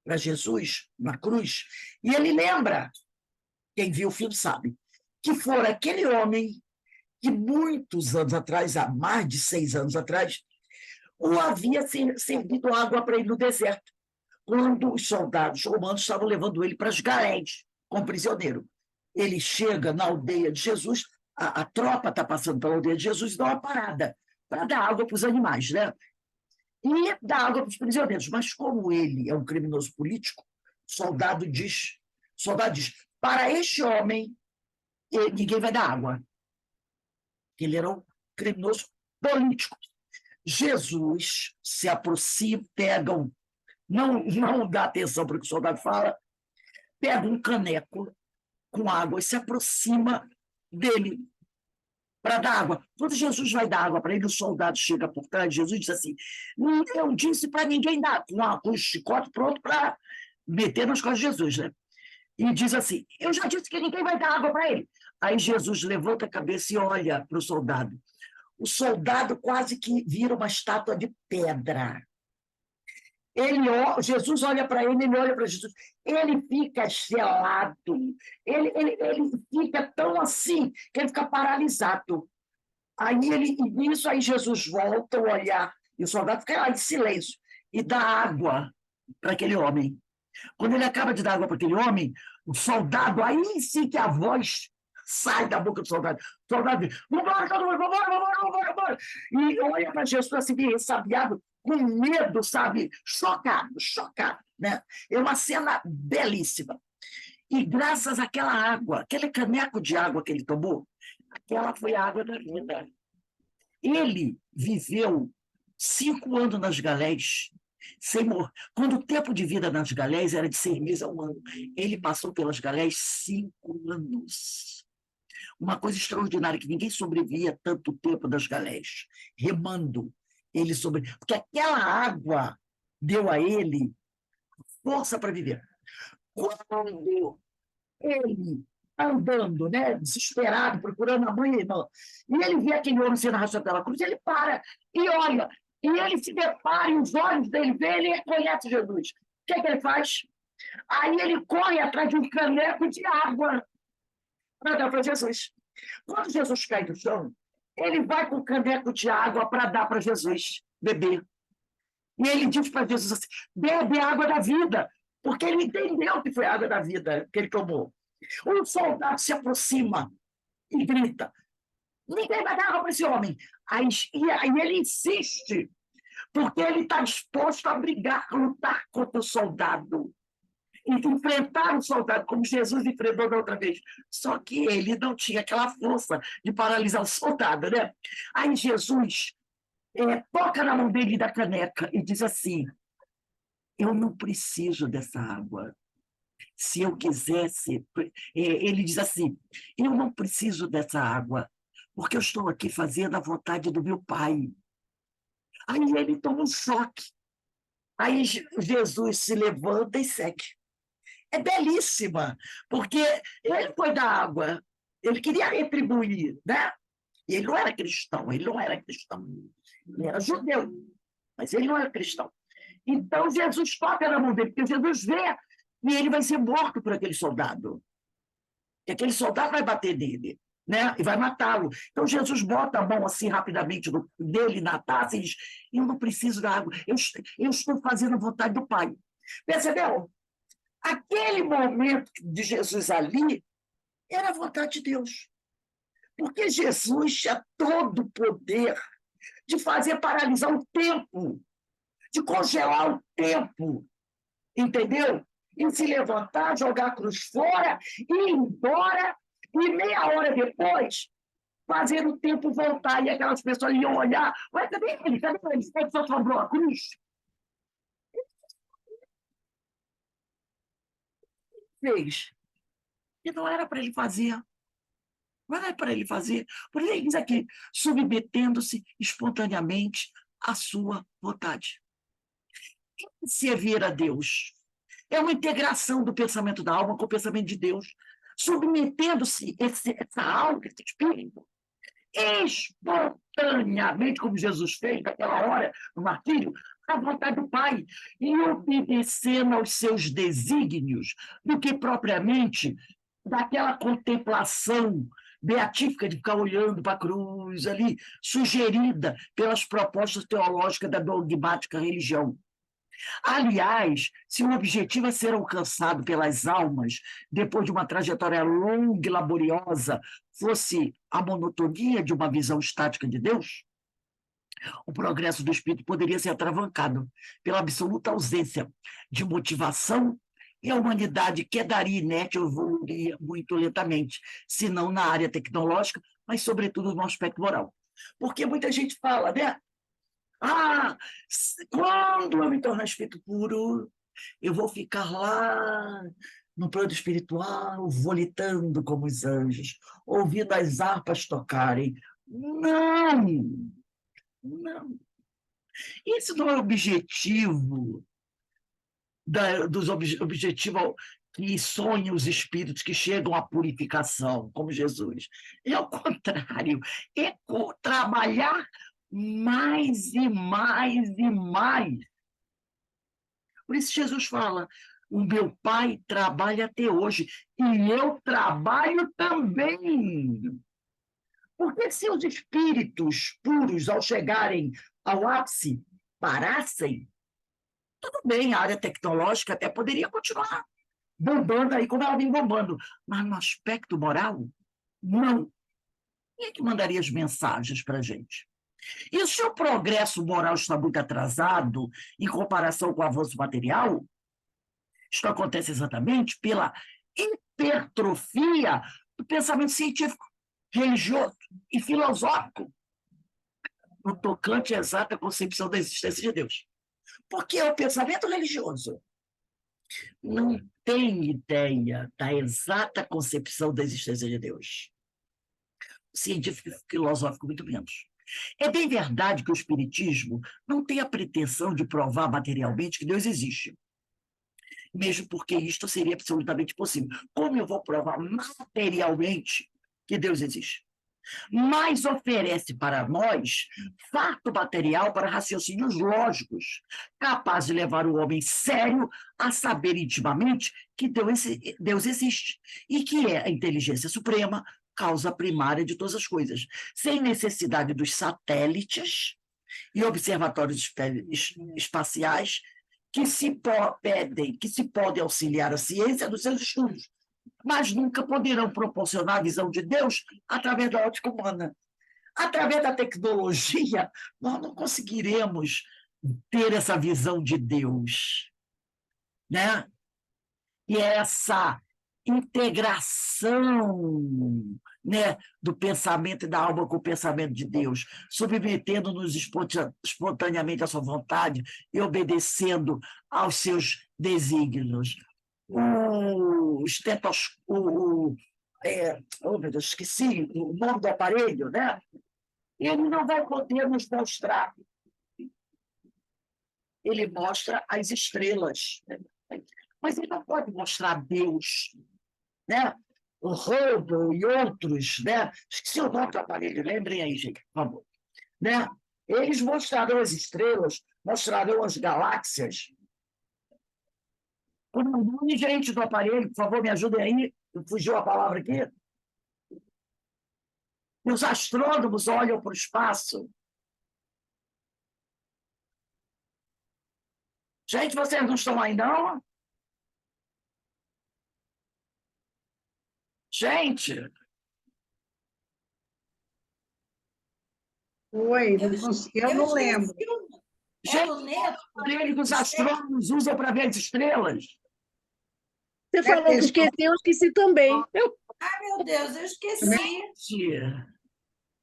para Jesus na cruz e ele lembra, quem viu o filme sabe, que foi aquele homem que muitos anos atrás, há mais de 6 anos atrás, o havia servido água para ele no deserto, quando os soldados romanos estavam levando ele para as galés, como prisioneiro. Ele chega na aldeia de Jesus, a tropa está passando pela aldeia de Jesus e dá uma parada para dar água para os animais, né? E dá água para os prisioneiros. Mas como ele é um criminoso político, o soldado diz, para este homem, ninguém vai dar água. Ele era um criminoso político. Jesus se aproxima, não dá atenção para o que o soldado fala, pega um caneco com água e se aproxima dele para dar água. Quando Jesus vai dar água para ele, o soldado chega por trás, Jesus diz assim, eu disse para ninguém dar, com um chicote pronto para meter nas costas de Jesus, né? E diz assim, eu já disse que ninguém vai dar água para ele. Aí Jesus levanta a cabeça e olha para o soldado. O soldado quase que vira uma estátua de pedra. Jesus olha para ele, ele olha para Jesus. Ele fica gelado. Ele fica tão assim que ele fica paralisado. Nisso aí Jesus volta a olhar e o soldado fica lá em silêncio e dá água para aquele homem. Quando ele acaba de dar água para aquele homem, o soldado, aí sim que a voz sai da boca do soldado. O soldado diz, vambora, todo mundo, vambora. E olha para Jesus assim, ressabiado, com medo, sabe? Chocado, né? É uma cena belíssima. E graças àquela água, aquele caneco de água que ele tomou, aquela foi a água da vida. Ele viveu 5 anos nas galés, sem morrer. Quando o tempo de vida nas galés era de 6 meses a 1 ano, ele passou pelas galés 5 anos. Uma coisa extraordinária, que ninguém sobrevivia tanto tempo das galés, remando. Ele porque aquela água deu a ele força para viver. Quando ele andando, né, desesperado, procurando a mãe e a irmã, e ele vê aquele homem sendo arrastado pela cruz, ele para e olha, e ele se depara, e os olhos dele veem, ele reconhece Jesus. O que é que ele faz? Aí ele corre atrás de um caneco de água para dar para Jesus. Quando Jesus cai do chão, ele vai com o caneco de água para dar para Jesus beber. E ele diz para Jesus assim, bebe a água da vida, porque ele entendeu que foi a água da vida que ele tomou. Um soldado se aproxima e grita, ninguém vai dar água para esse homem. Aí ele insiste, porque ele está disposto a brigar, a lutar contra o soldado, e enfrentar o soldado, como Jesus enfrentou da outra vez. Só que ele não tinha aquela força de paralisar o soldado, né? Aí Jesus toca na mão dele da caneca e diz assim, eu não preciso dessa água. Se eu quisesse, ele diz assim, eu não preciso dessa água, porque eu estou aqui fazendo a vontade do meu Pai. Aí ele toma um choque. Aí Jesus se levanta e segue. É belíssima, porque ele foi da água, ele queria retribuir, né? E ele não era cristão, ele era judeu, mas ele não era cristão. Então Jesus toca na mão dele, porque Jesus vê e ele vai ser morto por aquele soldado. E aquele soldado vai bater nele, né? E vai matá-lo. Então Jesus bota a mão assim rapidamente dele na taça e diz, eu não preciso da água, eu estou fazendo a vontade do Pai. Percebeu? Aquele momento de Jesus ali era a vontade de Deus. Porque Jesus tinha todo o poder de fazer paralisar o tempo, de congelar o tempo, entendeu? E se levantar, jogar a cruz fora, ir embora, e meia hora depois, fazer o tempo voltar, e aquelas pessoas iam olhar, ué, cadê ele? Cadê ele? Ele só sobrou a cruz? Fez. E não era para ele fazer. Não era para ele fazer. Por isso ele diz aqui, submetendo-se espontaneamente à sua vontade. Servir a Deus é uma integração do pensamento da alma com o pensamento de Deus, submetendo-se essa alma, esse espírito, espontaneamente, como Jesus fez naquela hora, no martírio, à vontade do Pai, e obedecendo aos seus desígnios, do que propriamente daquela contemplação beatífica de ficar olhando para a cruz ali, sugerida pelas propostas teológicas da dogmática religião. Aliás, se o objetivo é ser alcançado pelas almas, depois de uma trajetória longa e laboriosa, fosse a monotonia de uma visão estática de Deus, o progresso do espírito poderia ser atravancado pela absoluta ausência de motivação e a humanidade quedaria inerte ou evoluiria muito lentamente, se não na área tecnológica, mas sobretudo no aspecto moral. Porque muita gente fala, né? Quando eu me tornar espírito puro, eu vou ficar lá no plano espiritual, volitando como os anjos, ouvindo as harpas tocarem. Não! Não. Esse não é o objetivo dos objetivos que sonham os espíritos que chegam à purificação, como Jesus. É o contrário, é trabalhar mais e mais e mais. Por isso Jesus fala, o meu Pai trabalha até hoje, e eu trabalho também. Porque se os espíritos puros, ao chegarem ao ápice, parassem, tudo bem, a área tecnológica até poderia continuar bombando aí, como ela vem bombando. Mas no aspecto moral, Não. Quem é que mandaria as mensagens para a gente? E se o progresso moral está muito atrasado em comparação com o avanço material, isto acontece exatamente pela hipertrofia do pensamento científico, religioso e filosófico no tocante à exata concepção da existência de Deus. Porque o pensamento religioso não tem ideia da exata concepção da existência de Deus. O científico e filosófico, muito menos. É bem verdade que o espiritismo não tem a pretensão de provar materialmente que Deus existe, mesmo porque isto seria absolutamente possível. Como eu vou provar materialmente que Deus existe? Mas oferece para nós fato material para raciocínios lógicos, capaz de levar o homem sério a saber intimamente que Deus existe e que é a inteligência suprema, causa primária de todas as coisas, sem necessidade dos satélites e observatórios espaciais que se podem auxiliar a ciência dos seus estudos, mas nunca poderão proporcionar a visão de Deus através da ótica humana. Através da tecnologia, nós não conseguiremos ter essa visão de Deus, né? E essa integração, né, do pensamento e da alma com o pensamento de Deus, submetendo-nos espontaneamente à sua vontade e obedecendo aos seus desígnios. O estetoscópio, oh, meu Deus, esqueci o nome do aparelho, né? Ele não vai poder nos mostrar. Ele mostra as estrelas, né? Mas ele não pode mostrar Deus, né? O Hubble e outros, né? Esqueci o nome do aparelho, lembrem aí, gente, por favor. Né? Eles mostrarão as estrelas, mostrarão as galáxias. O nome, gente, do aparelho, por favor, me ajudem aí. Fugiu a palavra aqui. E os astrônomos olham para o espaço. Gente, vocês não estão aí, não? Gente, Oi, Eu, eu não lembro. esqueci o nome. É gente, Luneto? o que os astrônomos usam para ver as estrelas. Você falou que esqueceu, eu esqueci também. Ai, meu Deus, eu esqueci. Gente,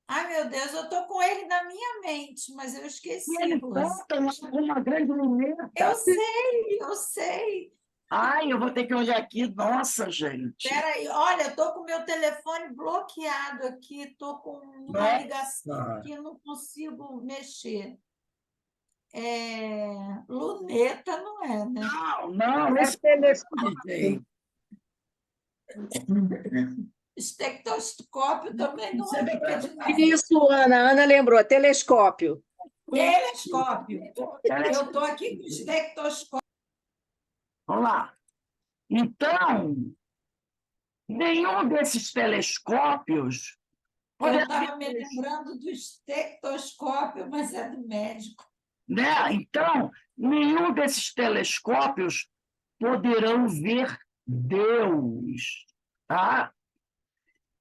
Ai, meu Deus, eu estou com ele na minha mente, mas eu esqueci, e eles Rose. botam uma grande luneta. Eu sei. Ai, eu vou ter que olhar aqui. Nossa, gente. Espera aí, olha, eu estou com o meu telefone bloqueado aqui, estou com uma Nossa. ligação que não consigo mexer. Luneta não é, né? Não, É esse telescópio. gente. Estetoscópio também não é, porque é demais. Isso, Ana. Ana lembrou, telescópio. Telescópio. Eu estou aqui com estetoscópio. Vamos lá. Então, nenhum desses telescópios Eu poderá estava me lembrando do estetoscópio, mas é do médico. né? Então, nenhum desses telescópios poderão ver Deus, tá?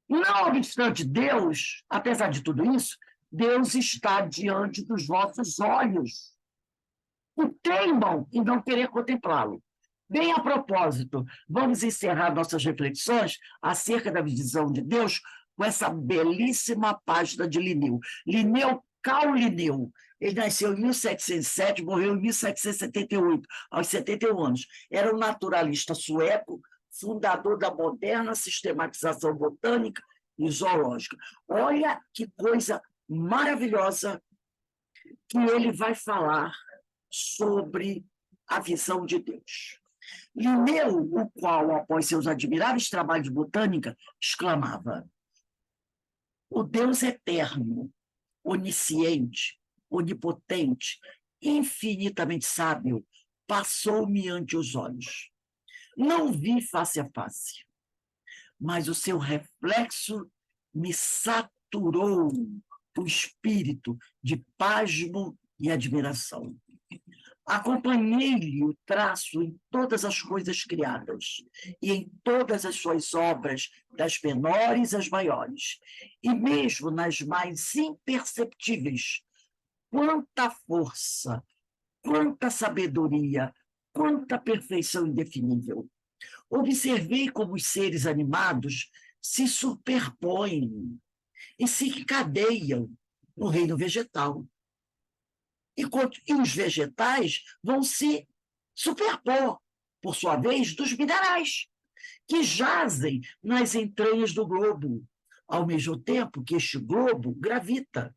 Não obstante Deus, apesar de tudo isso, Deus está diante dos vossos olhos. E teimam em não querer contemplá-lo. Bem a propósito, vamos encerrar nossas reflexões acerca da visão de Deus com essa belíssima página de Linneu. Carl Linneu. Ele nasceu em 1707, morreu em 1778, aos 71 anos. Era um naturalista sueco, fundador da moderna sistematização botânica e zoológica. Olha que coisa maravilhosa que ele vai falar sobre a visão de Deus. Linneu, o qual, após seus admiráveis trabalhos de botânica, exclamava: o Deus eterno, onisciente, onipotente, infinitamente sábio, passou-me ante os olhos. Não vi face a face, mas o seu reflexo me saturou o espírito de pasmo e admiração. Acompanhei-lhe o traço em todas as coisas criadas e em todas as suas obras, das menores às maiores, e mesmo nas mais imperceptíveis. Quanta força, quanta sabedoria, quanta perfeição indefinível! Observei como os seres animados se superpõem e se encadeiam no reino vegetal. E os vegetais vão se superpor, por sua vez, dos minerais, que jazem nas entranhas do globo, ao mesmo tempo que este globo gravita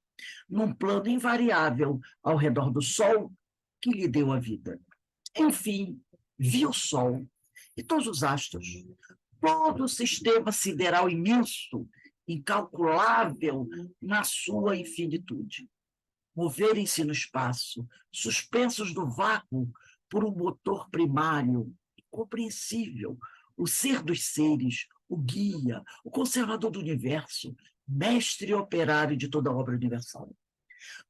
num plano invariável ao redor do Sol que lhe deu a vida. Enfim, vi o Sol e todos os astros, todo o sistema sideral imenso, incalculável na sua infinitude, moverem-se no espaço, suspensos no vácuo por um motor primário, incompreensível, o ser dos seres, o guia, o conservador do universo, mestre e operário de toda a obra universal.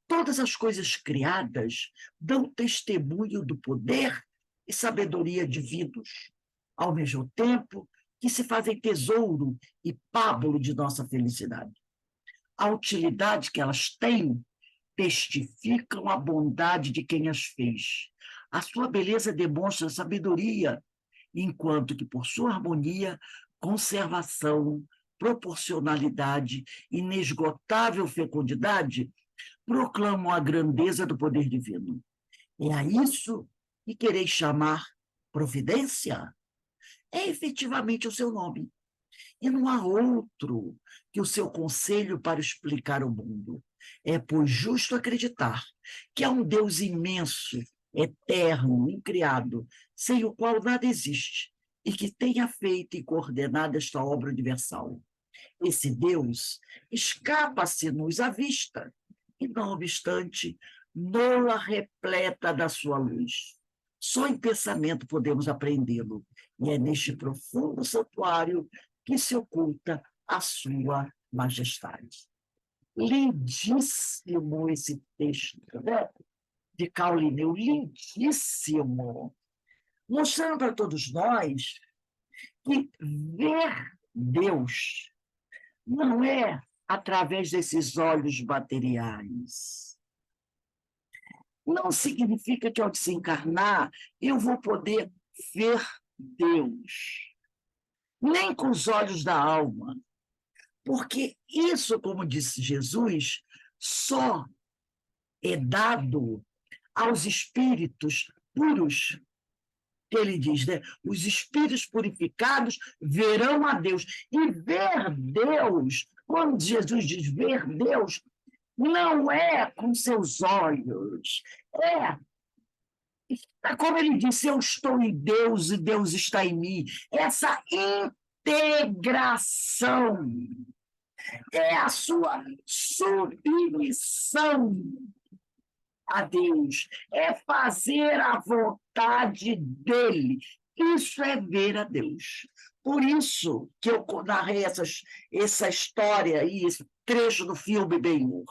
Todas as coisas criadas dão testemunho do poder e sabedoria divinos, ao mesmo tempo que se fazem tesouro e pábulo de nossa felicidade. A utilidade que elas têm testificam a bondade de quem as fez. A sua beleza demonstra sabedoria, enquanto que, por sua harmonia, conservação, proporcionalidade, inesgotável fecundidade, proclamam a grandeza do poder divino. É a isso que quereis chamar providência? É efetivamente o seu nome. E não há outro que o seu conselho para explicar o mundo. É, pois, justo acreditar que há um Deus imenso, eterno, incriado, sem o qual nada existe, e que tenha feito e coordenado esta obra universal. Esse Deus escapa-se-nos à vista, e, não obstante, não-a repleta da sua luz. Só em pensamento podemos apreendê-lo, e é neste profundo santuário que se oculta a sua majestade. Lindíssimo esse texto, né? De Cal Linneu, lindíssimo, mostrando para todos nós que ver Deus não é através desses olhos materiais. Não significa que ao desencarnar eu vou poder ver Deus, nem com os olhos da alma, porque isso, como disse Jesus, só é dado aos espíritos puros, que ele diz, né? Os espíritos purificados verão a Deus. E ver Deus, quando Jesus diz ver Deus, não é com seus olhos, como ele disse, eu estou em Deus e Deus está em mim. Essa integração é a sua submissão a Deus, é fazer a vontade dele. Isso é ver a Deus. Por isso que eu narrei essa história e esse trecho do filme Ben-Hur.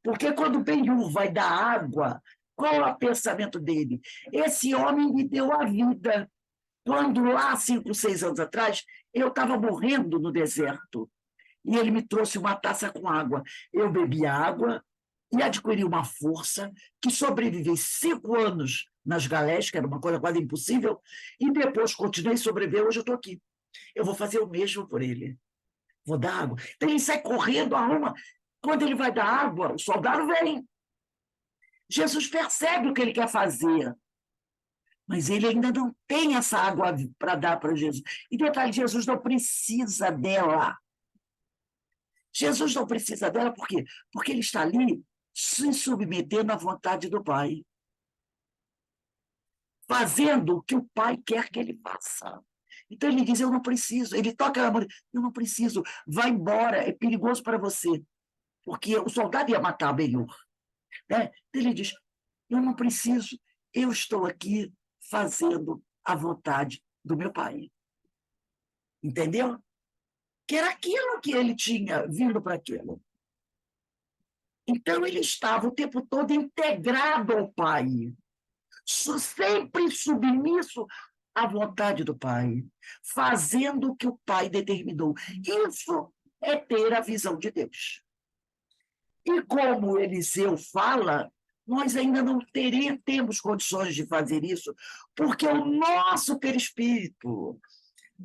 Porque quando Ben-Hur vai dar água, qual é o pensamento dele? Esse homem me deu a vida. Quando lá, 5, 6 anos atrás, eu estava morrendo no deserto. E ele me trouxe uma taça com água. Eu bebi água e adquiri uma força que sobrevivi 5 anos nas galés, que era uma coisa quase impossível, e depois continuei a sobreviver. Hoje eu estou aqui. Eu vou fazer o mesmo por ele. Vou dar água. Então ele sai correndo, arruma. Quando ele vai dar água, o soldado vem. Jesus percebe o que ele quer fazer, mas ele ainda não tem essa água para dar para Jesus. E detalhe, Jesus não precisa dela. Jesus não precisa dela por quê? Porque ele está ali se submetendo à vontade do Pai, fazendo o que o Pai quer que ele faça. Então ele diz, eu não preciso. Ele toca a mão, eu não preciso. Vai embora, é perigoso para você. Porque o soldado ia matar Ben-Hur. Né? Ele diz, eu não preciso, eu estou aqui fazendo a vontade do meu Pai. Entendeu? Que era aquilo que ele tinha vindo para aquilo. Então ele estava o tempo todo integrado ao Pai. sempre submisso à vontade do Pai, fazendo o que o Pai determinou. Isso é ter a visão de Deus. E como Eliseu fala, nós ainda não temos condições de fazer isso, porque o nosso perispírito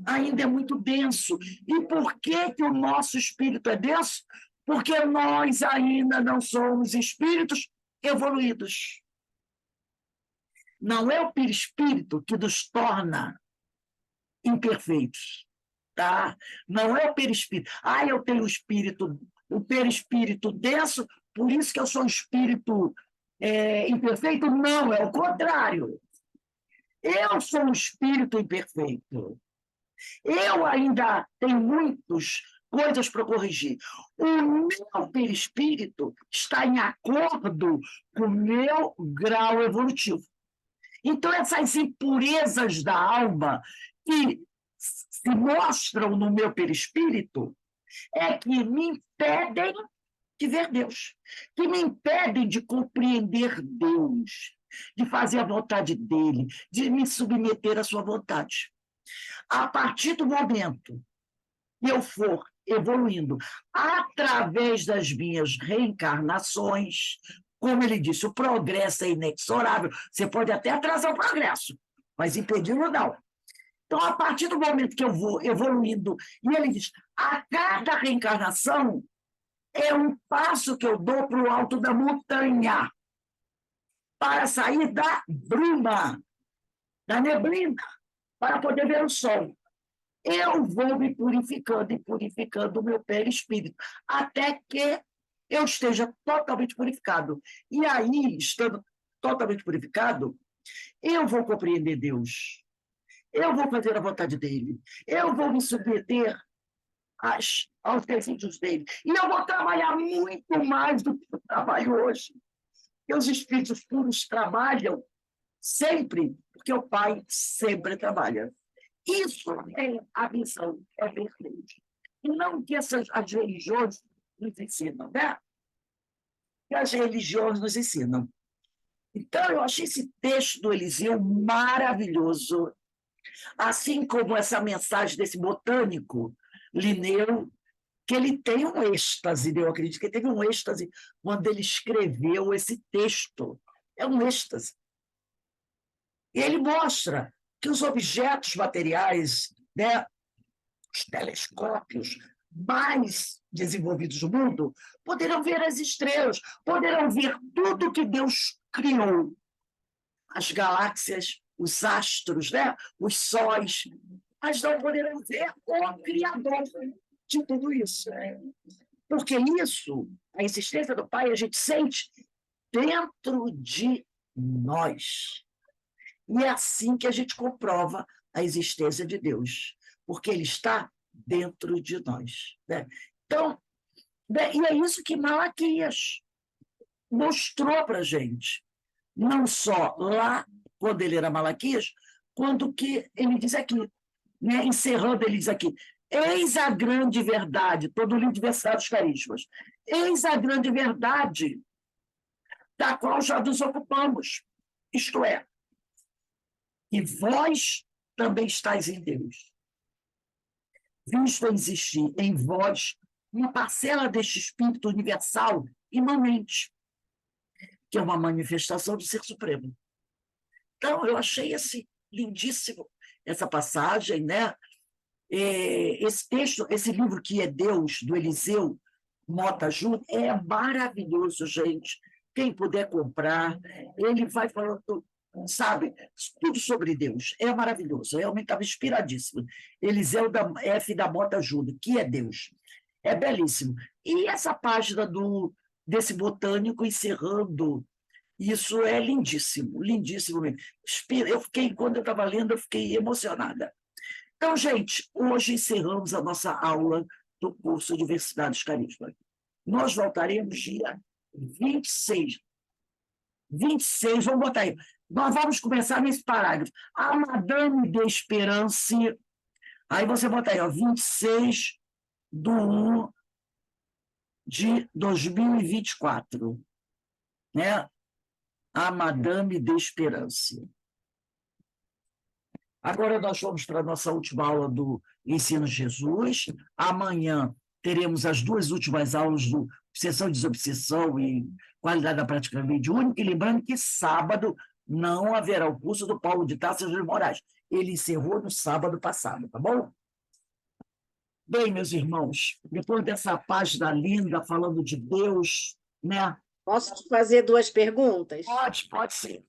ainda é muito denso. E por que o nosso espírito é denso? Porque nós ainda não somos espíritos evoluídos. Não é o perispírito que nos torna imperfeitos, tá? Não é o perispírito. Eu tenho o perispírito denso, por isso que eu sou um espírito imperfeito? Não, é o contrário. Eu sou um espírito imperfeito. Eu ainda tenho muitas coisas para corrigir. O meu perispírito está em acordo com o meu grau evolutivo. Então, essas impurezas da alma que se mostram no meu perispírito é que me impedem de ver Deus, que me impedem de compreender Deus, de fazer a vontade dele, de me submeter à sua vontade. A partir do momento que eu for evoluindo através das minhas reencarnações, como ele disse, o progresso é inexorável. Você pode até atrasar o progresso, mas impedi-lo não. Então, a partir do momento que eu vou evoluindo, e ele diz, a cada reencarnação é um passo que eu dou para o alto da montanha, para sair da bruma, da neblina, para poder ver o sol. Eu vou me purificando e purificando o meu perispírito, até que eu esteja totalmente purificado. E aí, estando totalmente purificado, eu vou compreender Deus. Eu vou fazer a vontade dele. Eu vou me submeter aos desígnios dele. E eu vou trabalhar muito mais do que eu trabalho hoje. Porque os espíritos puros trabalham sempre, porque o Pai sempre trabalha. Isso é a missão, é verdadeira. E não que as religiões nos ensinam, né? Que as religiões nos ensinam. Então, eu achei esse texto do Eliseu maravilhoso, assim como essa mensagem desse botânico, Linneu, que ele tem um êxtase, eu acredito que ele teve um êxtase quando ele escreveu esse texto. É um êxtase. E ele mostra que os objetos materiais, né, os telescópios mais desenvolvidos do mundo, poderão ver as estrelas, poderão ver tudo que Deus criou. As galáxias, os astros, né, os sóis, mas não poderão ver o Criador de tudo isso. Porque isso, a existência do Pai, a gente sente dentro de nós. E é assim que a gente comprova a existência de Deus, porque Ele está dentro de nós. Né? Então, e é isso que Malaquias mostrou para a gente. Não só lá, quando ele era Malaquias, quando que ele diz aqui, né? Encerrando, ele diz aqui, eis a grande verdade, todo o livro de Diversidade dos Carismas, eis a grande verdade da qual já nos ocupamos, isto é, e vós também estáis em Deus. Visto existir em vós uma parcela deste Espírito universal imanente, que é uma manifestação do Ser Supremo. Então, eu achei lindíssimo essa passagem, né? Esse texto, esse livro que é Deus, do Eliseu Mota Júnior, é maravilhoso, gente. Quem puder comprar, ele vai falando, sabe, tudo sobre Deus. É maravilhoso, realmente estava inspiradíssimo. Eliseu F. da Mota Júnior, que é Deus. É belíssimo. E essa página desse botânico encerrando, isso é lindíssimo, lindíssimo mesmo. Quando eu estava lendo, eu fiquei emocionada. Então, gente, hoje encerramos a nossa aula do curso Diversidade dos Carismas. Nós voltaremos dia 26. 26, vamos botar aí. Nós vamos começar nesse parágrafo. A Madame de Esperance, aí você bota aí, ó, 26/1 de 2024. Né? a Madame d'Espérance. Agora nós vamos para a nossa última aula do Ensino Jesus. Amanhã teremos as duas últimas aulas do Obsessão e Desobsessão e Qualidade da Prática Mediúnica. E lembrando que sábado não haverá o curso do Paulo de Tarso de Moraes. Ele encerrou no sábado passado, tá bom? Bem, meus irmãos, depois dessa página linda falando de Deus, né? Posso te fazer duas perguntas? Pode ser.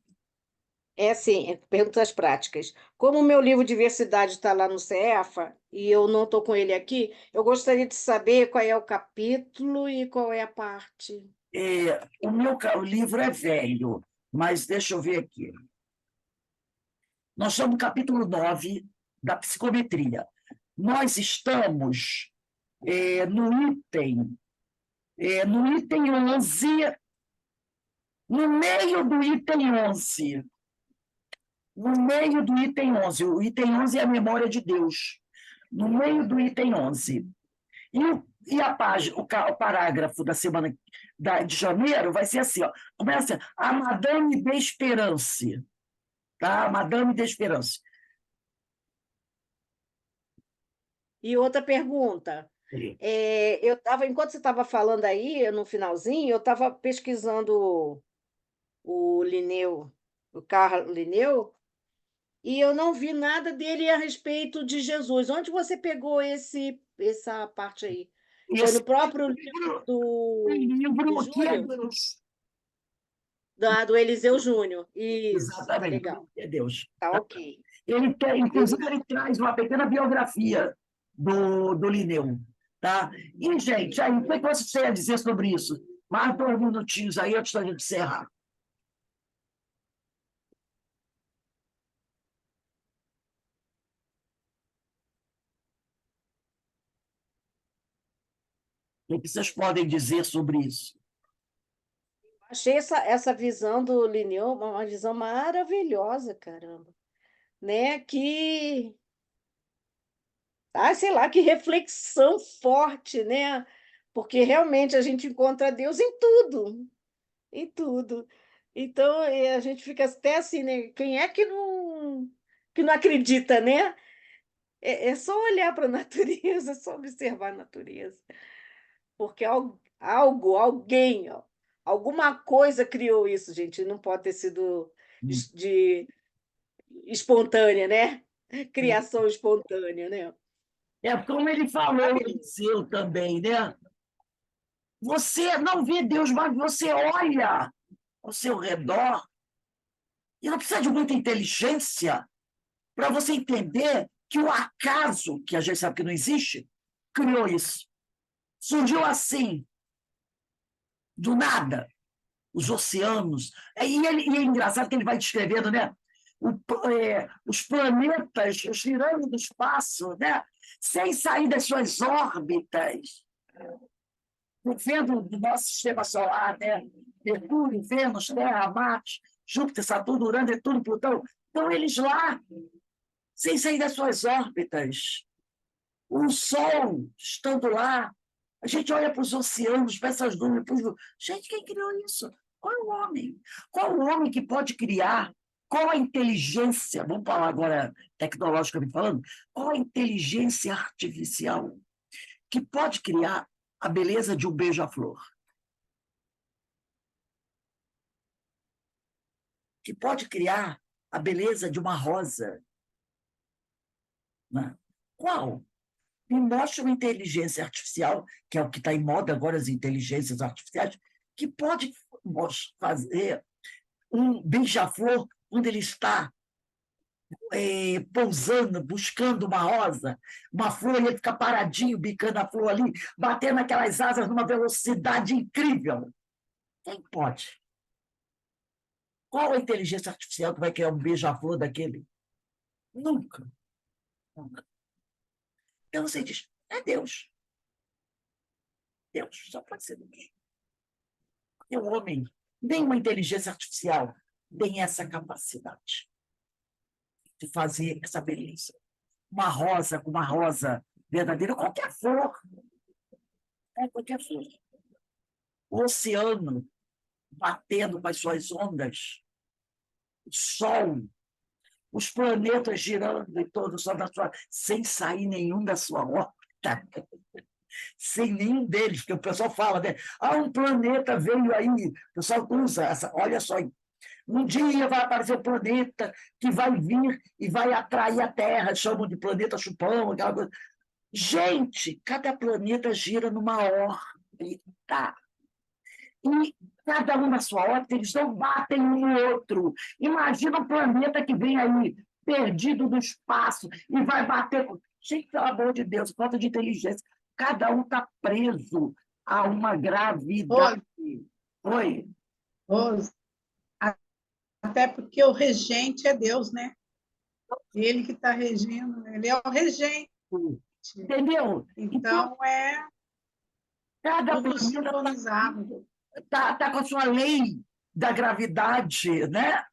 É assim, perguntas práticas. Como o meu livro Diversidade está lá no CEFA e eu não estou com ele aqui, eu gostaria de saber qual é o capítulo e qual é a parte. O livro é velho, mas deixa eu ver aqui. Nós estamos no capítulo 9 da psicometria. Nós estamos no item 11, no meio do item 11. No meio do item 11. O item 11 é a memória de Deus. No meio do item 11. E a página, o parágrafo da semana de janeiro vai ser assim, ó. Começa a Madame d'Espérance. Tá? Madame d'Espérance. E outra pergunta. Enquanto você estava falando aí, no finalzinho, eu estava pesquisando o Linneu, o Carl Linneu, e eu não vi nada dele a respeito de Jesus. Onde você pegou essa parte aí? Foi no próprio livro do que é Júnior? Deus. Do Eliseu Júnior. Isso, Exatamente. legal. É Deus. Tá ok. Inclusive, ele traz uma pequena biografia do Linneu. Tá? E, gente, aí, o que você tem a dizer sobre isso? Mais 2 minutinhos aí antes da gente encerrar. O que vocês podem dizer sobre isso? Achei essa visão do Linneu uma visão maravilhosa, caramba. Né? Sei lá, que reflexão forte, né? Porque realmente a gente encontra Deus em tudo, em tudo. Então, a gente fica até assim, né? Quem é que não acredita, né? É só olhar para a natureza, é só observar a natureza. Porque alguém, ó, alguma coisa criou isso, gente. Não pode ter sido espontânea, né? Criação espontânea, né? Como ele falou, Eliseu também, né? Você não vê Deus, mas você olha ao seu redor e não precisa de muita inteligência para você entender que o acaso, que a gente sabe que não existe, criou isso. Surgiu assim, do nada, os oceanos. E é engraçado que ele vai descrevendo, né? Os planetas girando no espaço, né? Sem sair das suas órbitas. Vendo do nosso sistema solar, né? Mercúrio, Vênus, Terra, Marte, Júpiter, Saturno, Urano, Netuno, Plutão. Então, eles lá, sem sair das suas órbitas. O Sol estando lá. A gente olha para os oceanos, para essas nuvens. Gente, quem criou isso? Qual é o homem? Qual o homem que pode criar? Qual a inteligência? Vamos falar agora tecnologicamente falando. Qual a inteligência artificial que pode criar a beleza de um beija-flor? Que pode criar a beleza de uma rosa? Né? Qual? Me mostra uma inteligência artificial, que é o que está em moda agora, as inteligências artificiais, que pode fazer um beija-flor quando ele está pousando, buscando uma rosa, uma flor, e ele fica paradinho, bicando a flor ali, batendo aquelas asas numa velocidade incrível. Quem pode? Qual a inteligência artificial que vai criar um beija-flor daquele? Nunca. Nunca. Então você diz, é Deus. Deus, só pode ser Deus. Porque o homem, nenhuma inteligência artificial tem essa capacidade de fazer essa beleza. Uma rosa com uma rosa verdadeira, qualquer flor. Qualquer flor. O oceano, batendo com as suas ondas, o Sol, os planetas girando em torno só da sua, sem sair nenhum da sua órbita, sem nenhum deles, porque o pessoal fala, né? Um planeta veio aí, o pessoal usa essa, olha só, um dia vai aparecer um planeta que vai vir e vai atrair a Terra, chamam de planeta chupão, aquela coisa. Gente, cada planeta gira numa órbita. E cada um na sua órbita, eles não batem um no outro. Imagina um planeta que vem aí, perdido no espaço, e vai bater. Gente, pelo amor de Deus, falta de inteligência. Cada um está preso a uma gravidade. Oi? Rose, até porque o regente é Deus, né? Ele que está regendo, ele é o regente. Entendeu? Então, é Cada tudo planeta sincronizado. tá com a sua lei da gravidade, né?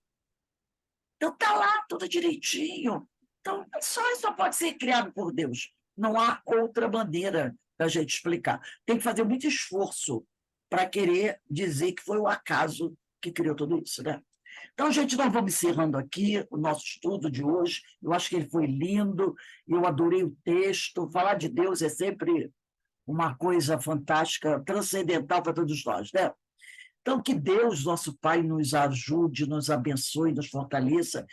Então tá lá tudo direitinho. Então só pode ser criado por Deus. Não há outra maneira da gente explicar. Tem que fazer muito esforço para querer dizer que foi o acaso que criou tudo isso, né? Então, gente, nós vamos encerrando aqui o nosso estudo de hoje. Eu acho que ele foi lindo, eu adorei o texto. Falar de Deus é sempre uma coisa fantástica, transcendental para todos nós, né? Então, que Deus, nosso Pai, nos ajude, nos abençoe, nos fortaleça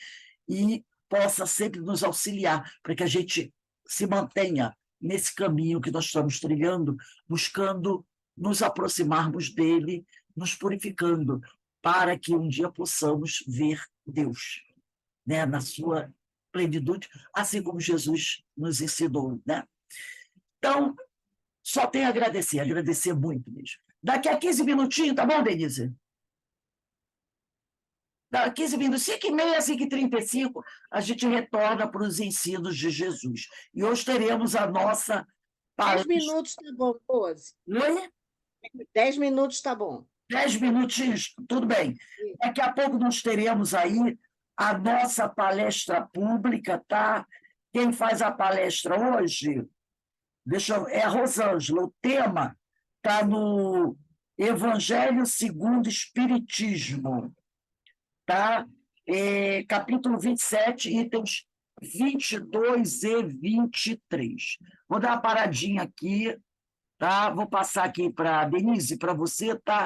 e possa sempre nos auxiliar para que a gente se mantenha nesse caminho que nós estamos trilhando, buscando nos aproximarmos dele, nos purificando, para que um dia possamos ver Deus, né, na sua plenitude, assim como Jesus nos ensinou, né? Então, só tenho a agradecer muito mesmo. Daqui a 15 minutinhos, tá bom, Denise? Daqui a 15 minutos, 5h30, 5h35, a gente retorna para os ensinos de Jesus. E hoje teremos a nossa 10 minutos tá bom, Rose. Oi? 10 minutos tá bom. 10 minutinhos, tudo bem. Daqui a pouco nós teremos aí a nossa palestra pública, tá? Quem faz a palestra hoje é a Rosângela. O tema está no Evangelho segundo o Espiritismo, tá? Capítulo 27, itens 22 e 23. Vou dar uma paradinha aqui, tá? Vou passar aqui para a Denise, para você, tá?